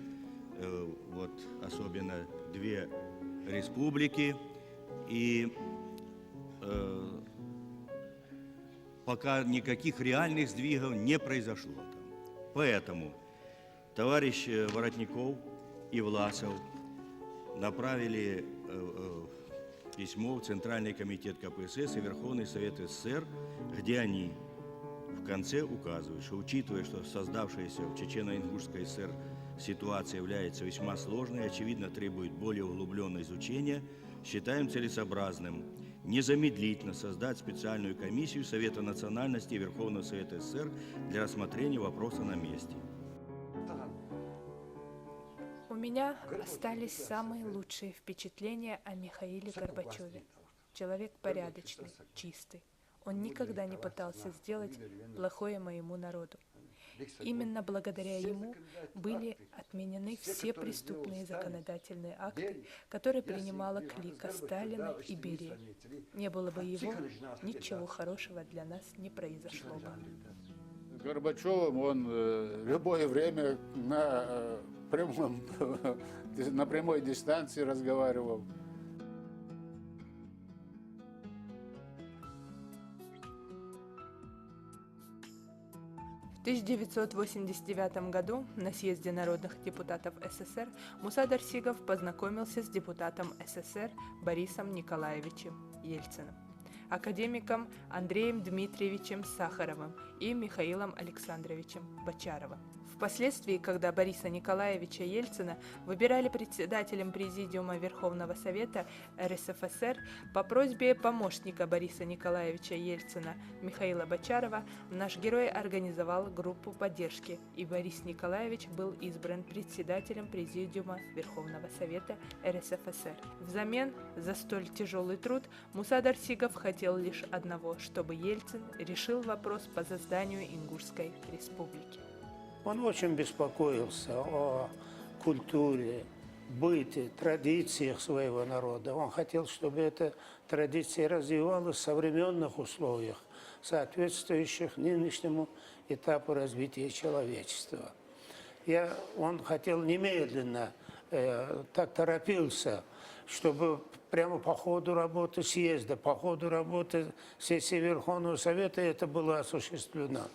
вот, особенно 2 республики, и пока никаких реальных сдвигов не произошло там. Поэтому товарищ Воротников и Власов направили письмо в Центральный комитет КПСС и Верховный Совет СССР, где они в конце указывают, что учитывая, что создавшаяся в Чечено-Ингушской ССР ситуация является весьма сложной и, очевидно, требует более углубленного изучения, считаем целесообразным незамедлительно создать специальную комиссию Совета национальности и Верховного Совета СССР для рассмотрения вопроса на месте. меня остались самые лучшие впечатления о Михаиле Горбачеве. Человек порядочный, чистый. Он никогда не пытался сделать плохое моему народу. Именно благодаря ему были отменены все преступные законодательные акты, которые принимала клика Сталина и Берия. Не было бы его, ничего хорошего для нас не произошло бы. С Горбачевым он в любое время на прямой дистанции разговаривал. В 1989 году на съезде народных депутатов СССР Муса Дарсигов познакомился с депутатом СССР Борисом Николаевичем Ельциным, академиком Андреем Дмитриевичем Сахаровым и Михаилом Александровичем Бочаровым. Впоследствии, когда Бориса Николаевича Ельцина выбирали председателем Президиума Верховного Совета РСФСР, по просьбе помощника Бориса Николаевича Ельцина Михаила Бочарова, наш герой организовал группу поддержки, и Борис Николаевич был избран председателем Президиума Верховного Совета РСФСР. Взамен за столь тяжелый труд Муса Дарсигов хотел лишь одного, чтобы Ельцин решил вопрос по созданию Ингушской республики. Он очень беспокоился о культуре, быте, традициях своего народа. Он хотел, чтобы эта традиция развивалась в современных условиях, соответствующих нынешнему этапу развития человечества. Он хотел немедленно, так торопился, чтобы прямо по ходу работы съезда, по ходу работы сессии Верховного Совета это было осуществлено.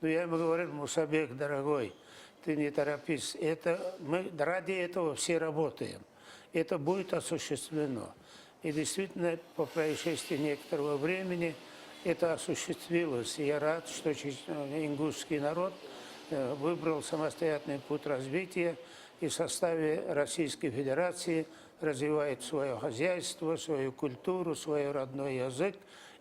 Но я ему говорил: Мусабек, дорогой, ты не торопись, мы ради этого все работаем, это будет осуществлено. И действительно, по происшествии некоторого времени это осуществилось. И я рад, что ингушский народ выбрал самостоятельный путь развития и в составе Российской Федерации развивает свое хозяйство, свою культуру, свой родной язык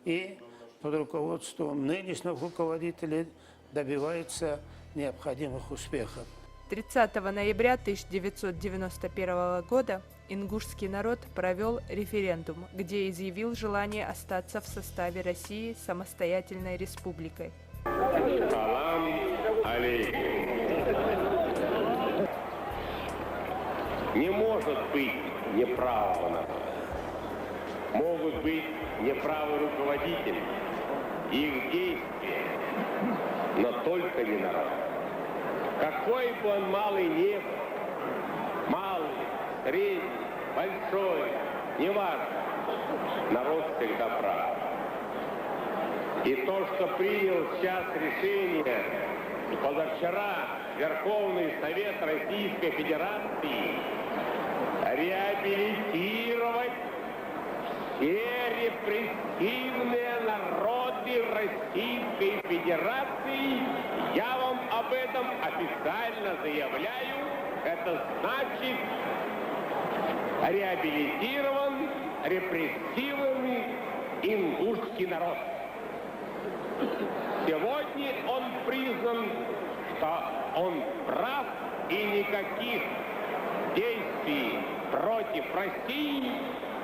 и под руководством нынешних руководителей добивается необходимых успехов. 30 ноября 1991 года ингушский народ провел референдум, где изъявил желание остаться в составе России самостоятельной республикой. Салам алейкум. Не может быть неправого народа. Могут быть неправы руководители, их действия, но только не народ. Какой бы он малый ни был, малый, средний, большой, неважно, народ всегда прав. И то, что принял сейчас решение позавчера Верховный Совет Российской Федерации реабилитировать все репрессивные народы Российской Федерации, я вам об этом официально заявляю, это значит реабилитирован репрессивный ингушский народ. Сегодня он признан, что он прав, и никаких действий против России,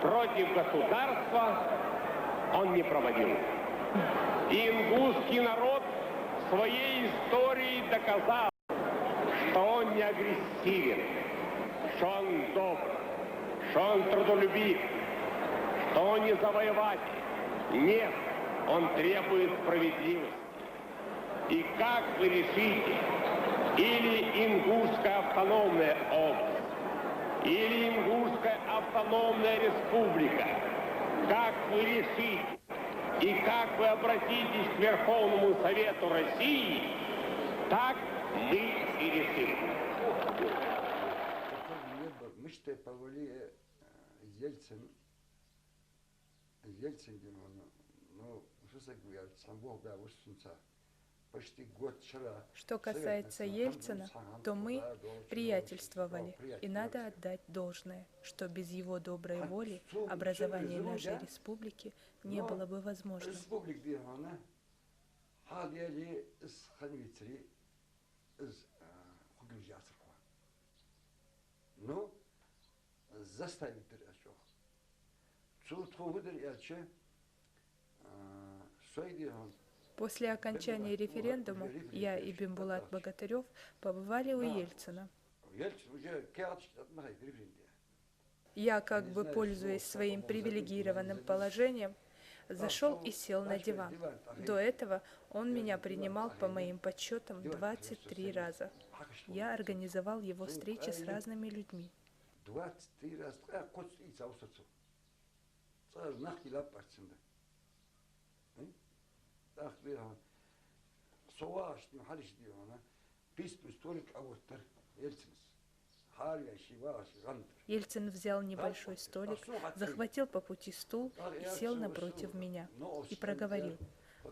против государства он не проводил. И ингушский народ своей историей доказал, что он не агрессивен, что он добр, что он трудолюбив, что он не завоеватель. Нет, он требует справедливости. И как вы решите, или Ингушская автономная область, или Ингушская автономная республика, как вы решите, и как вы обратитесь к Верховному Совету России, так мы и решим. Мечты повели Ельцин, ну, что говорят, сам Бог, да, почти год вчера. Что касается Ельцина, то мы приятельствовали, и надо отдать должное, что без его доброй воли образование нашей республики не было бы возможным. Ну, заставить дырачок. Цут ховыдыр яче, сойди он. После окончания референдума я и Бимбулат Богатырев побывали у Ельцина. Ельцин уже кеатчит на референдуме. Я, как бы пользуясь своим привилегированным положением, зашел и сел на диван. До этого он меня принимал по моим подсчетам 23 раза. Я организовал его встречи с разными людьми. 23 раза. Кот и заусацу. Цар нахила парцында. Так лиха. Соаш не халиш диона. Писпус столик авортар. Ельцин. Ельцин взял небольшой столик, захватил по пути стул и сел напротив меня и проговорил.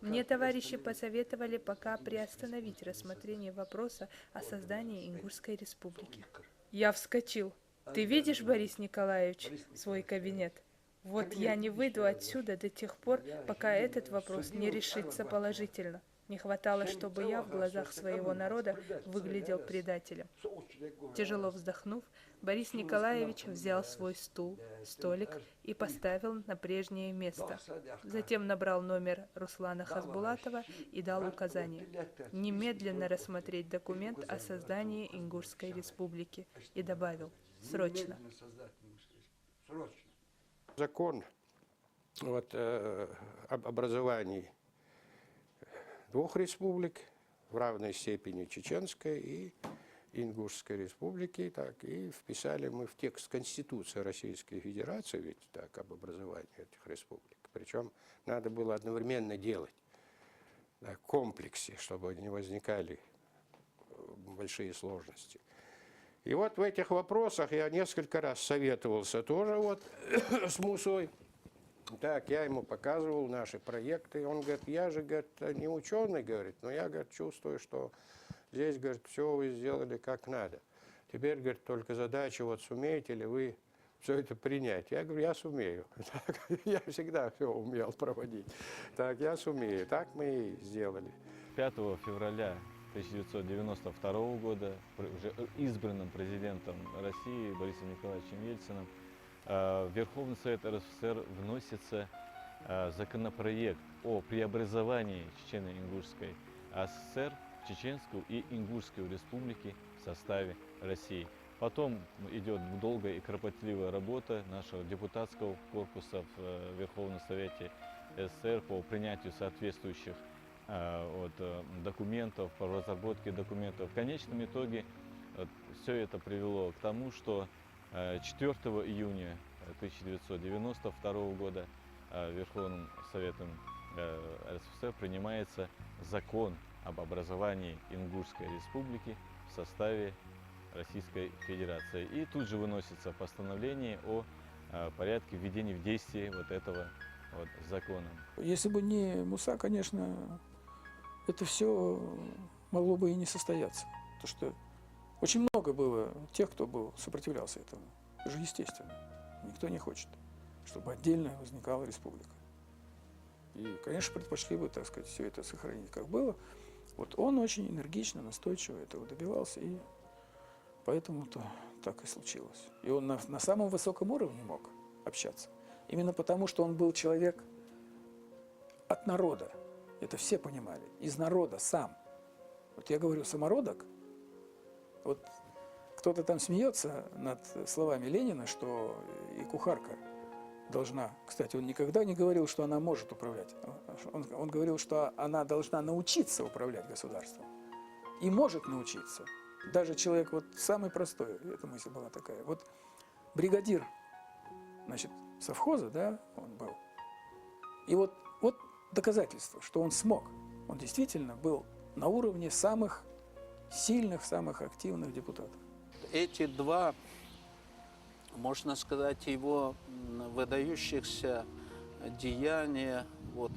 Мне товарищи посоветовали пока приостановить рассмотрение вопроса о создании Ингушской республики. Я вскочил. Ты видишь, Борис Николаевич, свой кабинет? Вот я не выйду отсюда до тех пор, пока этот вопрос не решится положительно. Не хватало, чтобы я в глазах своего народа выглядел предателем. Тяжело вздохнув, Борис Николаевич взял свой стул, столик и поставил на прежнее место. Затем набрал номер Руслана Хасбулатова и дал указание немедленно рассмотреть документ о создании Ингушской республики и добавил «срочно». Закон об образовании двух республик в равной степени Чеченской и Ингушской республики, так и вписали мы в текст Конституции Российской Федерации, ведь так, об образовании этих республик. Причем надо было одновременно делать в комплексе, чтобы не возникали большие сложности. И вот в этих вопросах я несколько раз советовался тоже вот с Мусой. Так, я ему показывал наши проекты, он говорит, я же, говорит, не ученый, говорит, но я, говорит, чувствую, что здесь, говорит, все вы сделали как надо. Теперь, говорит, только задача, вот сумеете ли вы все это принять? Я говорю, я сумею. Так, я всегда все умел проводить. Так, я сумею. Так мы и сделали. 5 февраля 1992 года уже избранным президентом России Борисом Николаевичем Ельциным в Верховный Совет РСФСР вносится законопроект о преобразовании Чечено-Ингушской АССР в Чеченскую и Ингушскую республики в составе России. Потом идет долгая и кропотливая работа нашего депутатского корпуса в Верховном Совете СССР по принятию соответствующих документов, по разработке документов. В конечном итоге все это привело к тому, что 4 июня 1992 года Верховным Советом РСФСР принимается закон об образовании Ингушской республики в составе Российской Федерации. И тут же выносится постановление о порядке введения в действие вот этого закона. Если бы не Муса, конечно, это все могло бы и не состояться. Потому что очень много было тех, кто сопротивлялся этому. Это же естественно. Никто не хочет, чтобы отдельно возникала республика. И, конечно, предпочли бы, так сказать, все это сохранить, как было. Вот он очень энергично, настойчиво этого добивался, и поэтому-то так и случилось. И он на самом высоком уровне мог общаться. Именно потому, что он был человек от народа. Это все понимали. Из народа сам. Вот я говорю, самородок. Вот кто-то там смеется над словами Ленина, что и кухарка должна... Кстати, он никогда не говорил, что она может управлять. Он говорил, что она должна научиться управлять государством. И может научиться. Даже человек вот самый простой, эта мысль была такая. Вот бригадир, значит, совхоза, да, он был. И вот доказательство, что он смог. Он действительно был на уровне самых сильных, самых активных депутатов. Эти два, можно сказать, его выдающихся деяния,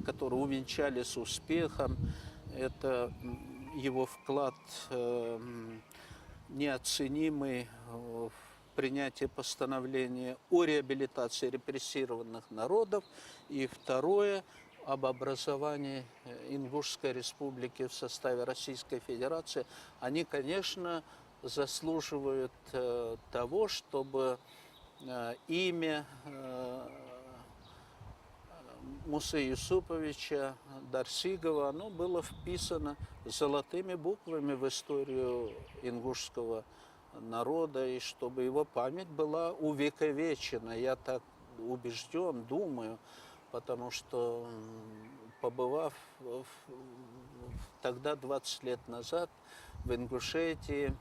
которые увенчались успехом, это его вклад неоценимый в принятие постановления о реабилитации репрессированных народов, и второе – об образовании Ингушской республики в составе Российской Федерации. Они, конечно, заслуживают того, чтобы имя Мусы Юсуповича Дарсигова, оно было вписано золотыми буквами в историю ингушского народа, и чтобы его память была увековечена. Я так убежден, думаю, потому что, побывав тогда, 20 лет назад, в Ингушетии,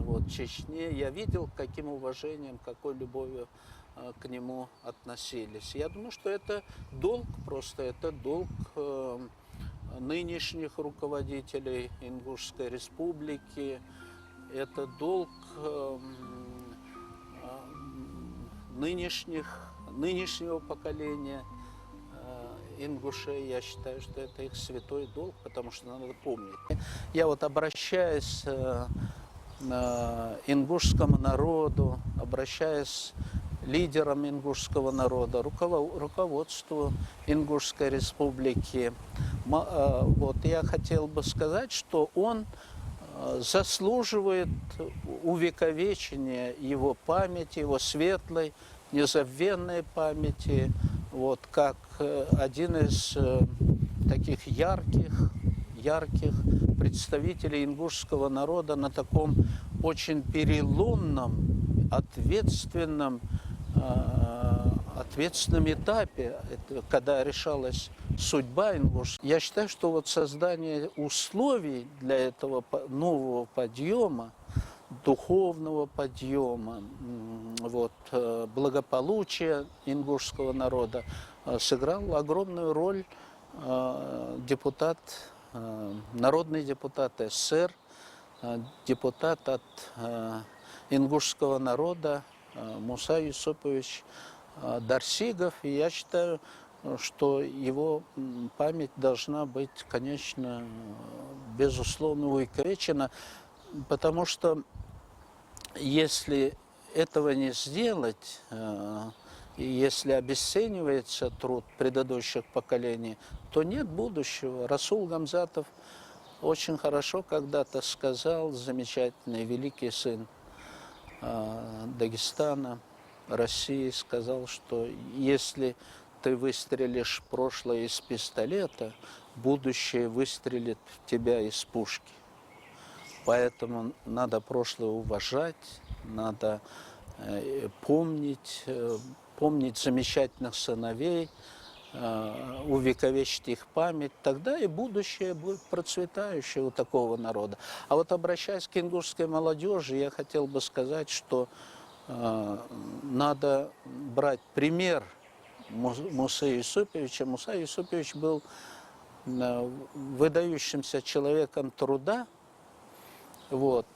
в Чечне, я видел, каким уважением, какой любовью к нему относились. Я думаю, что это долг просто, это долг нынешних руководителей Ингушской республики, это долг нынешнего поколения ингушей. Я считаю, что это их святой долг, потому что надо помнить. Я вот обращаюсь к ингушскому народу, обращаюсь к лидерам ингушского народа, руководству Ингушской республики. Вот я хотел бы сказать, что он заслуживает увековечения его памяти, его светлой, незабвенной памяти, вот, как один из таких ярких представителей ингушского народа на таком очень переломном, ответственном этапе, когда решалась судьба ингуш. Я считаю, что вот создание условий для этого нового подъема, духовного подъема, вот, благополучия ингушского народа сыграл огромную роль народный депутат СССР, депутат от ингушского народа Муса Юсупович Дарсигов. И я считаю, что его память должна быть, конечно, безусловно увековечена, потому что если этого не сделать, и если обесценивается труд предыдущих поколений, то нет будущего. Расул Гамзатов очень хорошо когда-то сказал, замечательный великий сын Дагестана, России, сказал, что если ты выстрелишь в прошлое из пистолета, будущее выстрелит в тебя из пушки. Поэтому надо прошлое уважать, надо помнить замечательных сыновей, увековечить их память. Тогда и будущее будет процветающее у такого народа. А вот обращаясь к ингушской молодежи, я хотел бы сказать, что надо брать пример Мусы Юсуповича. Муса Юсупович был выдающимся человеком труда, вот,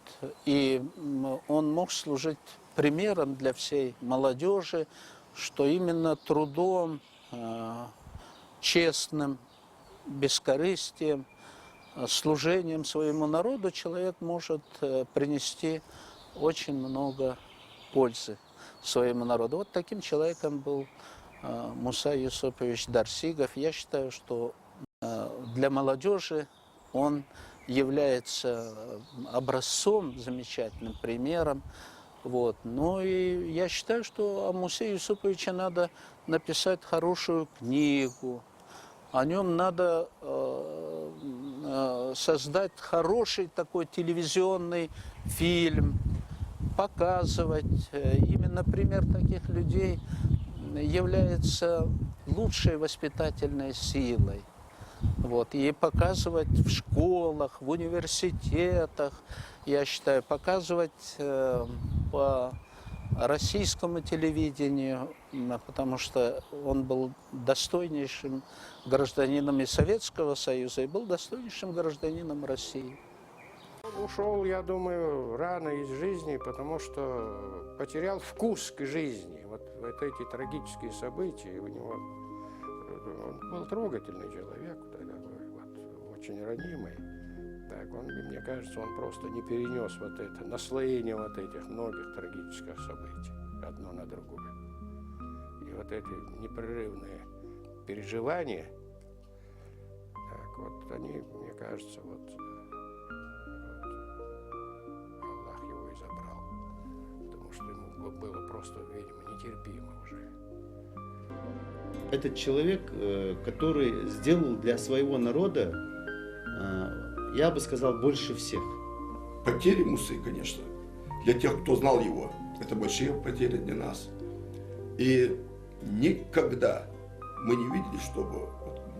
и он мог служить примером для всей молодежи, что именно трудом, честным, бескорыстием, служением своему народу человек может принести очень много пользы своему народу. Вот таким человеком был Муса Юсупович Дарсигов. Я считаю, что для молодежи он является образцом, замечательным примером. Вот. Ну и я считаю, что о Мусе Юсуповиче надо написать хорошую книгу, о нем надо создать хороший такой телевизионный фильм, показывать. Именно пример таких людей является лучшей воспитательной силой. Вот. И показывать в школах, в университетах, я считаю, показывать по российскому телевидению, потому что он был достойнейшим гражданином и Советского Союза, и был достойнейшим гражданином России. Ушел, я думаю, рано из жизни, потому что потерял вкус к жизни. Вот эти трагические события у него. Он был трогательный человек, вот, очень ранимый. Так, мне кажется, он просто не перенес вот это наслоение вот этих многих трагических событий одно на другое. И вот эти непрерывные переживания, так, вот они, мне кажется, вот Аллах его было просто, видимо, нетерпимо уже. Этот человек, который сделал для своего народа, я бы сказал, больше всех. Потери Мусы, конечно, для тех, кто знал его, это большие потери для нас. И никогда мы не видели, чтобы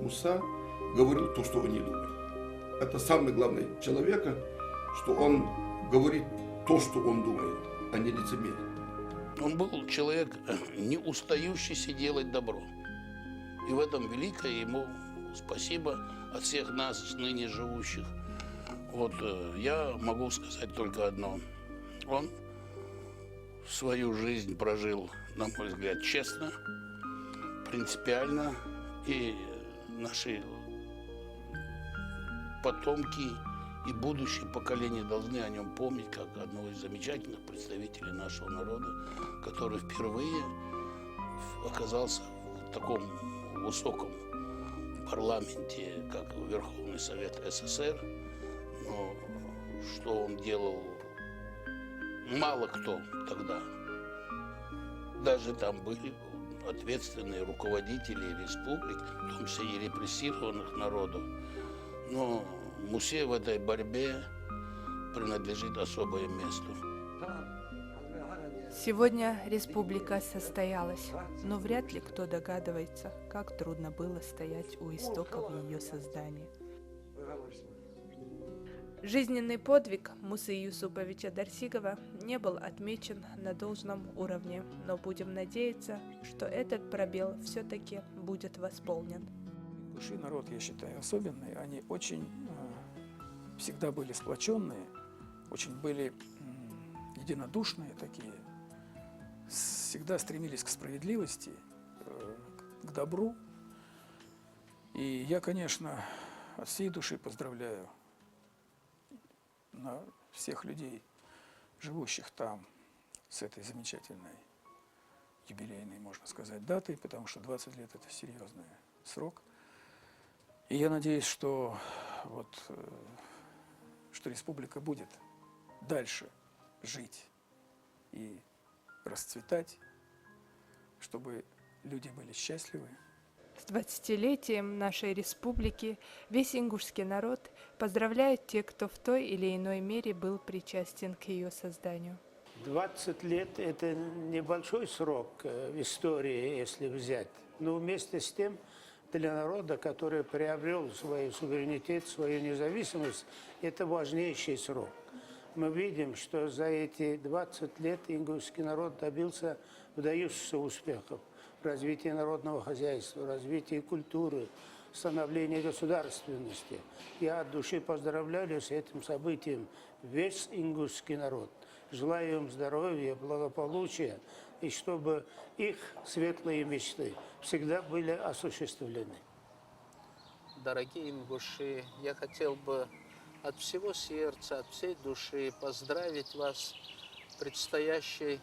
Муса говорил то, что он не думает. Это самый главный человека, что он говорит то, что он думает, а не лицемерит. Он был человек, не устающийся делать добро. И в этом великое ему спасибо от всех нас, ныне живущих. Вот я могу сказать только одно. Он свою жизнь прожил, на мой взгляд, честно, принципиально. И наши потомки и будущие поколения должны о нем помнить как одного из замечательных представителей нашего народа, который впервые оказался в таком высоком парламенте, как Верховный Совет СССР. Но что он делал, мало кто тогда. Даже там были ответственные руководители республик, в том числе и репрессированных народов. Но Мусе в этой борьбе принадлежит особое место. Сегодня республика состоялась, но вряд ли кто догадывается, как трудно было стоять у истоков ее создания. Жизненный подвиг Мусы Юсуповича Дарсигова не был отмечен на должном уровне, но будем надеяться, что этот пробел все-таки будет восполнен. Ингуши народ, я считаю, особенный. Они очень всегда были сплоченные, очень были единодушные такие, всегда стремились к справедливости, к добру. И я, конечно, от всей души поздравляю всех людей, живущих там, с этой замечательной юбилейной, можно сказать, датой, потому что 20 лет – это серьезный срок. И я надеюсь, что республика будет дальше жить и расцветать, чтобы люди были счастливы. С 20-летием нашей республики весь ингушский народ поздравляет тех, кто в той или иной мере был причастен к ее созданию. 20 лет – это небольшой срок в истории, если взять. Но вместе с тем, для народа, который приобрел свой суверенитет, свою независимость, это важнейший срок. Мы видим, что за эти 20 лет ингушский народ добился выдающихся успехов в развитии народного хозяйства, развитии культуры, становлении государственности. Я от души поздравляю с этим событием весь ингушский народ. Желаю им здоровья, благополучия, и чтобы их светлые мечты всегда были осуществлены. Дорогие ингуши, я хотел бы от всего сердца, от всей души поздравить вас с предстоящей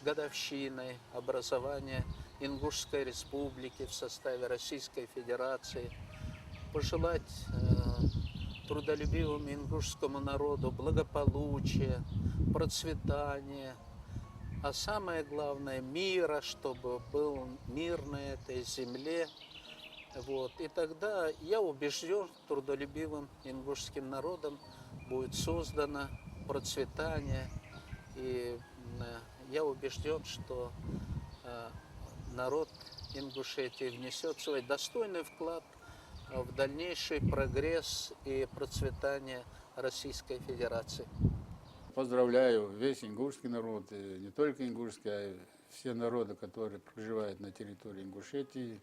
годовщиной образования Ингушской республики в составе Российской Федерации. Пожелать трудолюбивому ингушскому народу благополучия, процветания, а самое главное мира, чтобы был мир на этой земле. И тогда, я убежден, трудолюбивым ингушским народом будет создано процветание. И я убежден, что народ Ингушетии внесет свой достойный вклад в дальнейший прогресс и процветание Российской Федерации. Поздравляю весь ингушский народ, и не только ингушский, а и все народы, которые проживают на территории Ингушетии,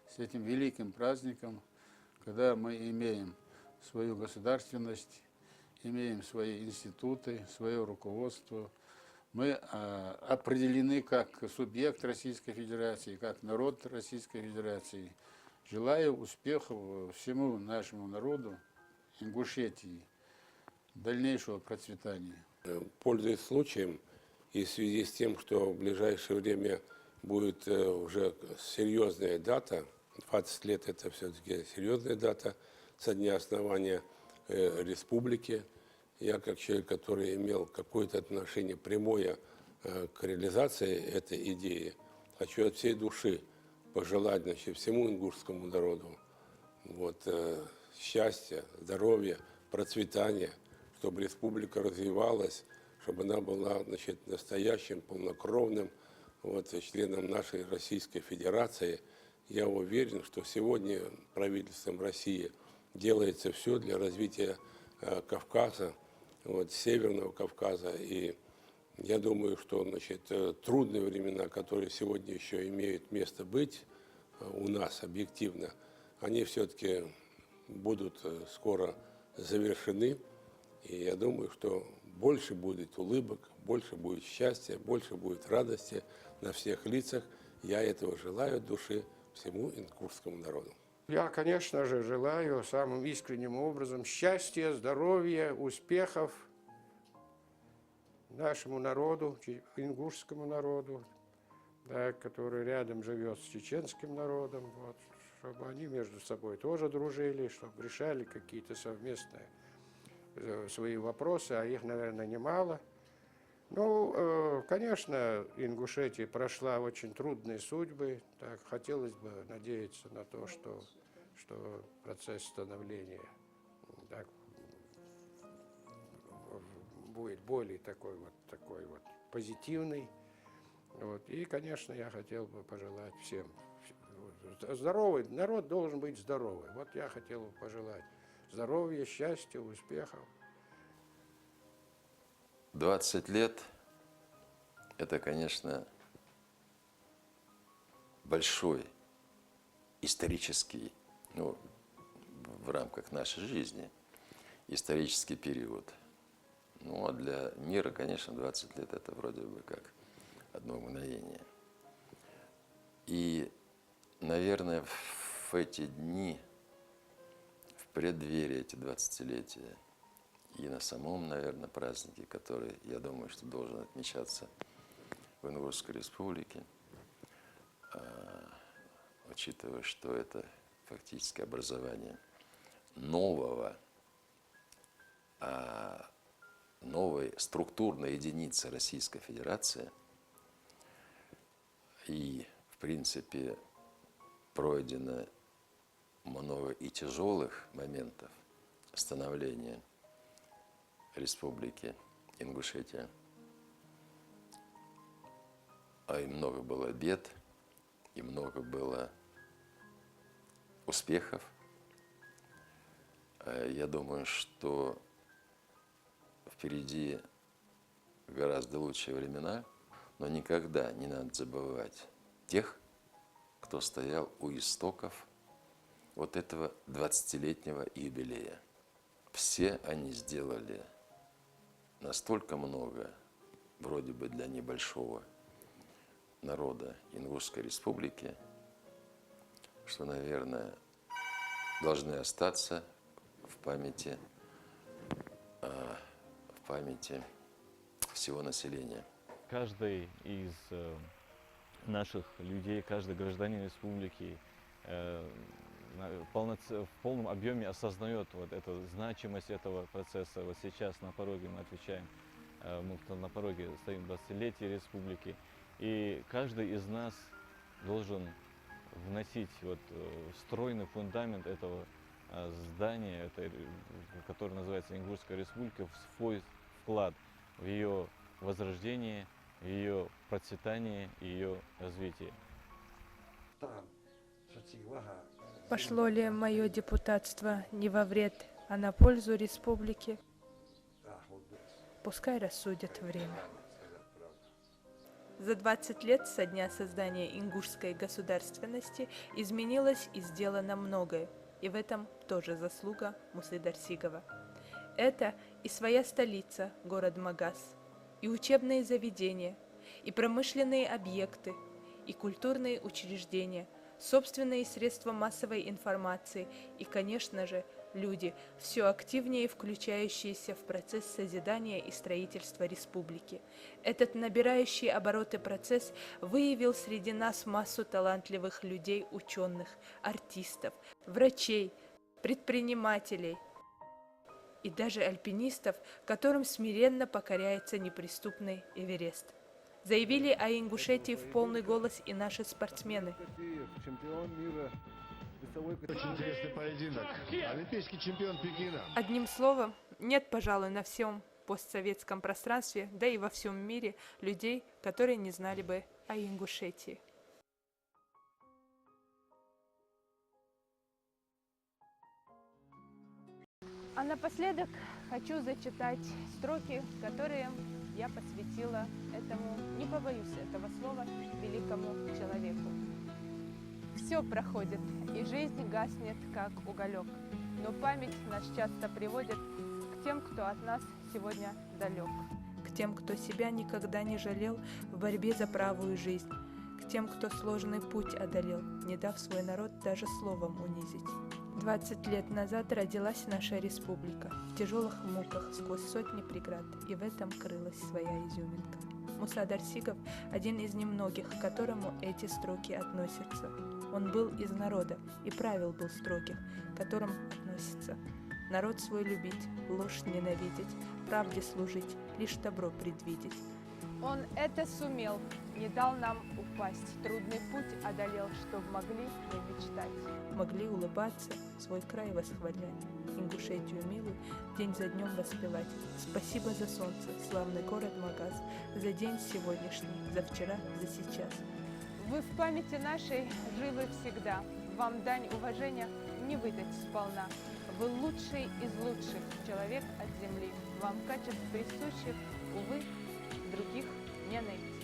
с этим великим праздником, когда мы имеем свою государственность, имеем свои институты, свое руководство. Мы определены как субъект Российской Федерации, как народ Российской Федерации. Желаю успехов всему нашему народу Ингушетии, дальнейшего процветания. Пользуясь случаем и в связи с тем, что в ближайшее время будет уже серьезная дата, 20 лет это все-таки серьезная дата со дня основания республики. Я, как человек, который имел какое-то отношение прямое к реализации этой идеи, хочу от всей души пожелать, значит, всему ингушскому народу счастья, здоровья, процветания, чтобы республика развивалась, чтобы она была, значит, настоящим, полнокровным членом нашей Российской Федерации. Я уверен, что сегодня правительством России делается все для развития Кавказа, Северного Кавказа. И я думаю, что, значит, трудные времена, которые сегодня еще имеют место быть у нас объективно, они все-таки будут скоро завершены. И я думаю, что больше будет улыбок, больше будет счастья, больше будет радости на всех лицах. Я этого желаю от души всему ингушскому народу. Я, конечно же, желаю самым искренним образом счастья, здоровья, успехов нашему народу, ингушскому народу, да, который рядом живет с чеченским народом, чтобы они между собой тоже дружили, чтобы решали какие-то совместные свои вопросы, а их, наверное, немало. Ну, конечно, Ингушетия прошла очень трудные судьбы. Так, хотелось бы надеяться на то, что процесс становления так, будет более такой вот позитивный. И, конечно, я хотел бы пожелать всем. Здоровый народ должен быть здоровый. Я хотел бы пожелать здоровья, счастья, успехов. 20 лет – это, конечно, большой исторический, в рамках нашей жизни, исторический период. А для мира, конечно, 20 лет – это вроде бы как одно мгновение. И, наверное, в эти дни, в преддверии эти 20-летия, и на самом, наверное, празднике, который, я думаю, что должен отмечаться в Ингушской республике, учитывая, что это фактически образование новой структурной единицы Российской Федерации, и, в принципе, пройдено много и тяжелых моментов становления Республики Ингушетия, и много было бед, и много было успехов. Я думаю, что впереди гораздо лучшие времена, но никогда не надо забывать тех, кто стоял у истоков этого 20-летнего юбилея. Все они сделали настолько много, вроде бы для небольшого народа Ингушской республики, что, наверное, должны остаться в памяти всего населения. Каждый из наших людей, каждый гражданин республики в полном объеме осознает эту значимость этого процесса. Сейчас на пороге мы отвечаем, мы на пороге стоим 20-летие республики, и каждый из нас должен вносить стройный фундамент этого здания, которое называется Ингушская республика, в свой вклад в ее возрождение, в ее процветание и ее развитие. Пошло ли мое депутатство не во вред, а на пользу республики? Пускай рассудит время. За 20 лет со дня создания ингушской государственности изменилось и сделано многое, и в этом тоже заслуга Мусы Дарсигова. Это и своя столица, город Магас, и учебные заведения, и промышленные объекты, и культурные учреждения, собственные средства массовой информации и, конечно же, люди, все активнее включающиеся в процесс созидания и строительства республики. Этот набирающий обороты процесс выявил среди нас массу талантливых людей, ученых, артистов, врачей, предпринимателей и даже альпинистов, которым смиренно покоряется неприступный Эверест. Заявили о Ингушетии в полный голос и наши спортсмены. Чемпион мира. Очень интересный поединок. Олимпийский чемпион Пекина. Одним словом, нет, пожалуй, на всем постсоветском пространстве, да и во всем мире людей, которые не знали бы о Ингушетии. А напоследок хочу зачитать строки, которые я посвятила этому, не побоюсь этого слова, великому человеку. Все проходит, и жизнь гаснет, как уголек, но память нас часто приводит к тем, кто от нас сегодня далек, к тем, кто себя никогда не жалел в борьбе за правую жизнь, к тем, кто сложный путь одолел, не дав свой народ даже словом унизить. 20 лет назад родилась наша республика, в тяжелых муках сквозь сотни преград, и в этом крылась своя изюминка. Муса Дарсигов – один из немногих, к которому эти строки относятся. Он был из народа, и правил был строгих, к которым относится. Народ свой любить, ложь ненавидеть, правде служить, лишь добро предвидеть. Он это сумел, не дал нам упасть, трудный путь одолел, чтоб могли мы мечтать. Могли улыбаться, свой край восхвалять, Ингушетию милую день за днем воспевать. Спасибо за солнце, славный город Магаз, за день сегодняшний, за вчера, за сейчас. Вы в памяти нашей живы всегда, вам дань уважения не выдать сполна. Вы лучший из лучших, человек от земли, вам качеств присущих, увы, других не найти.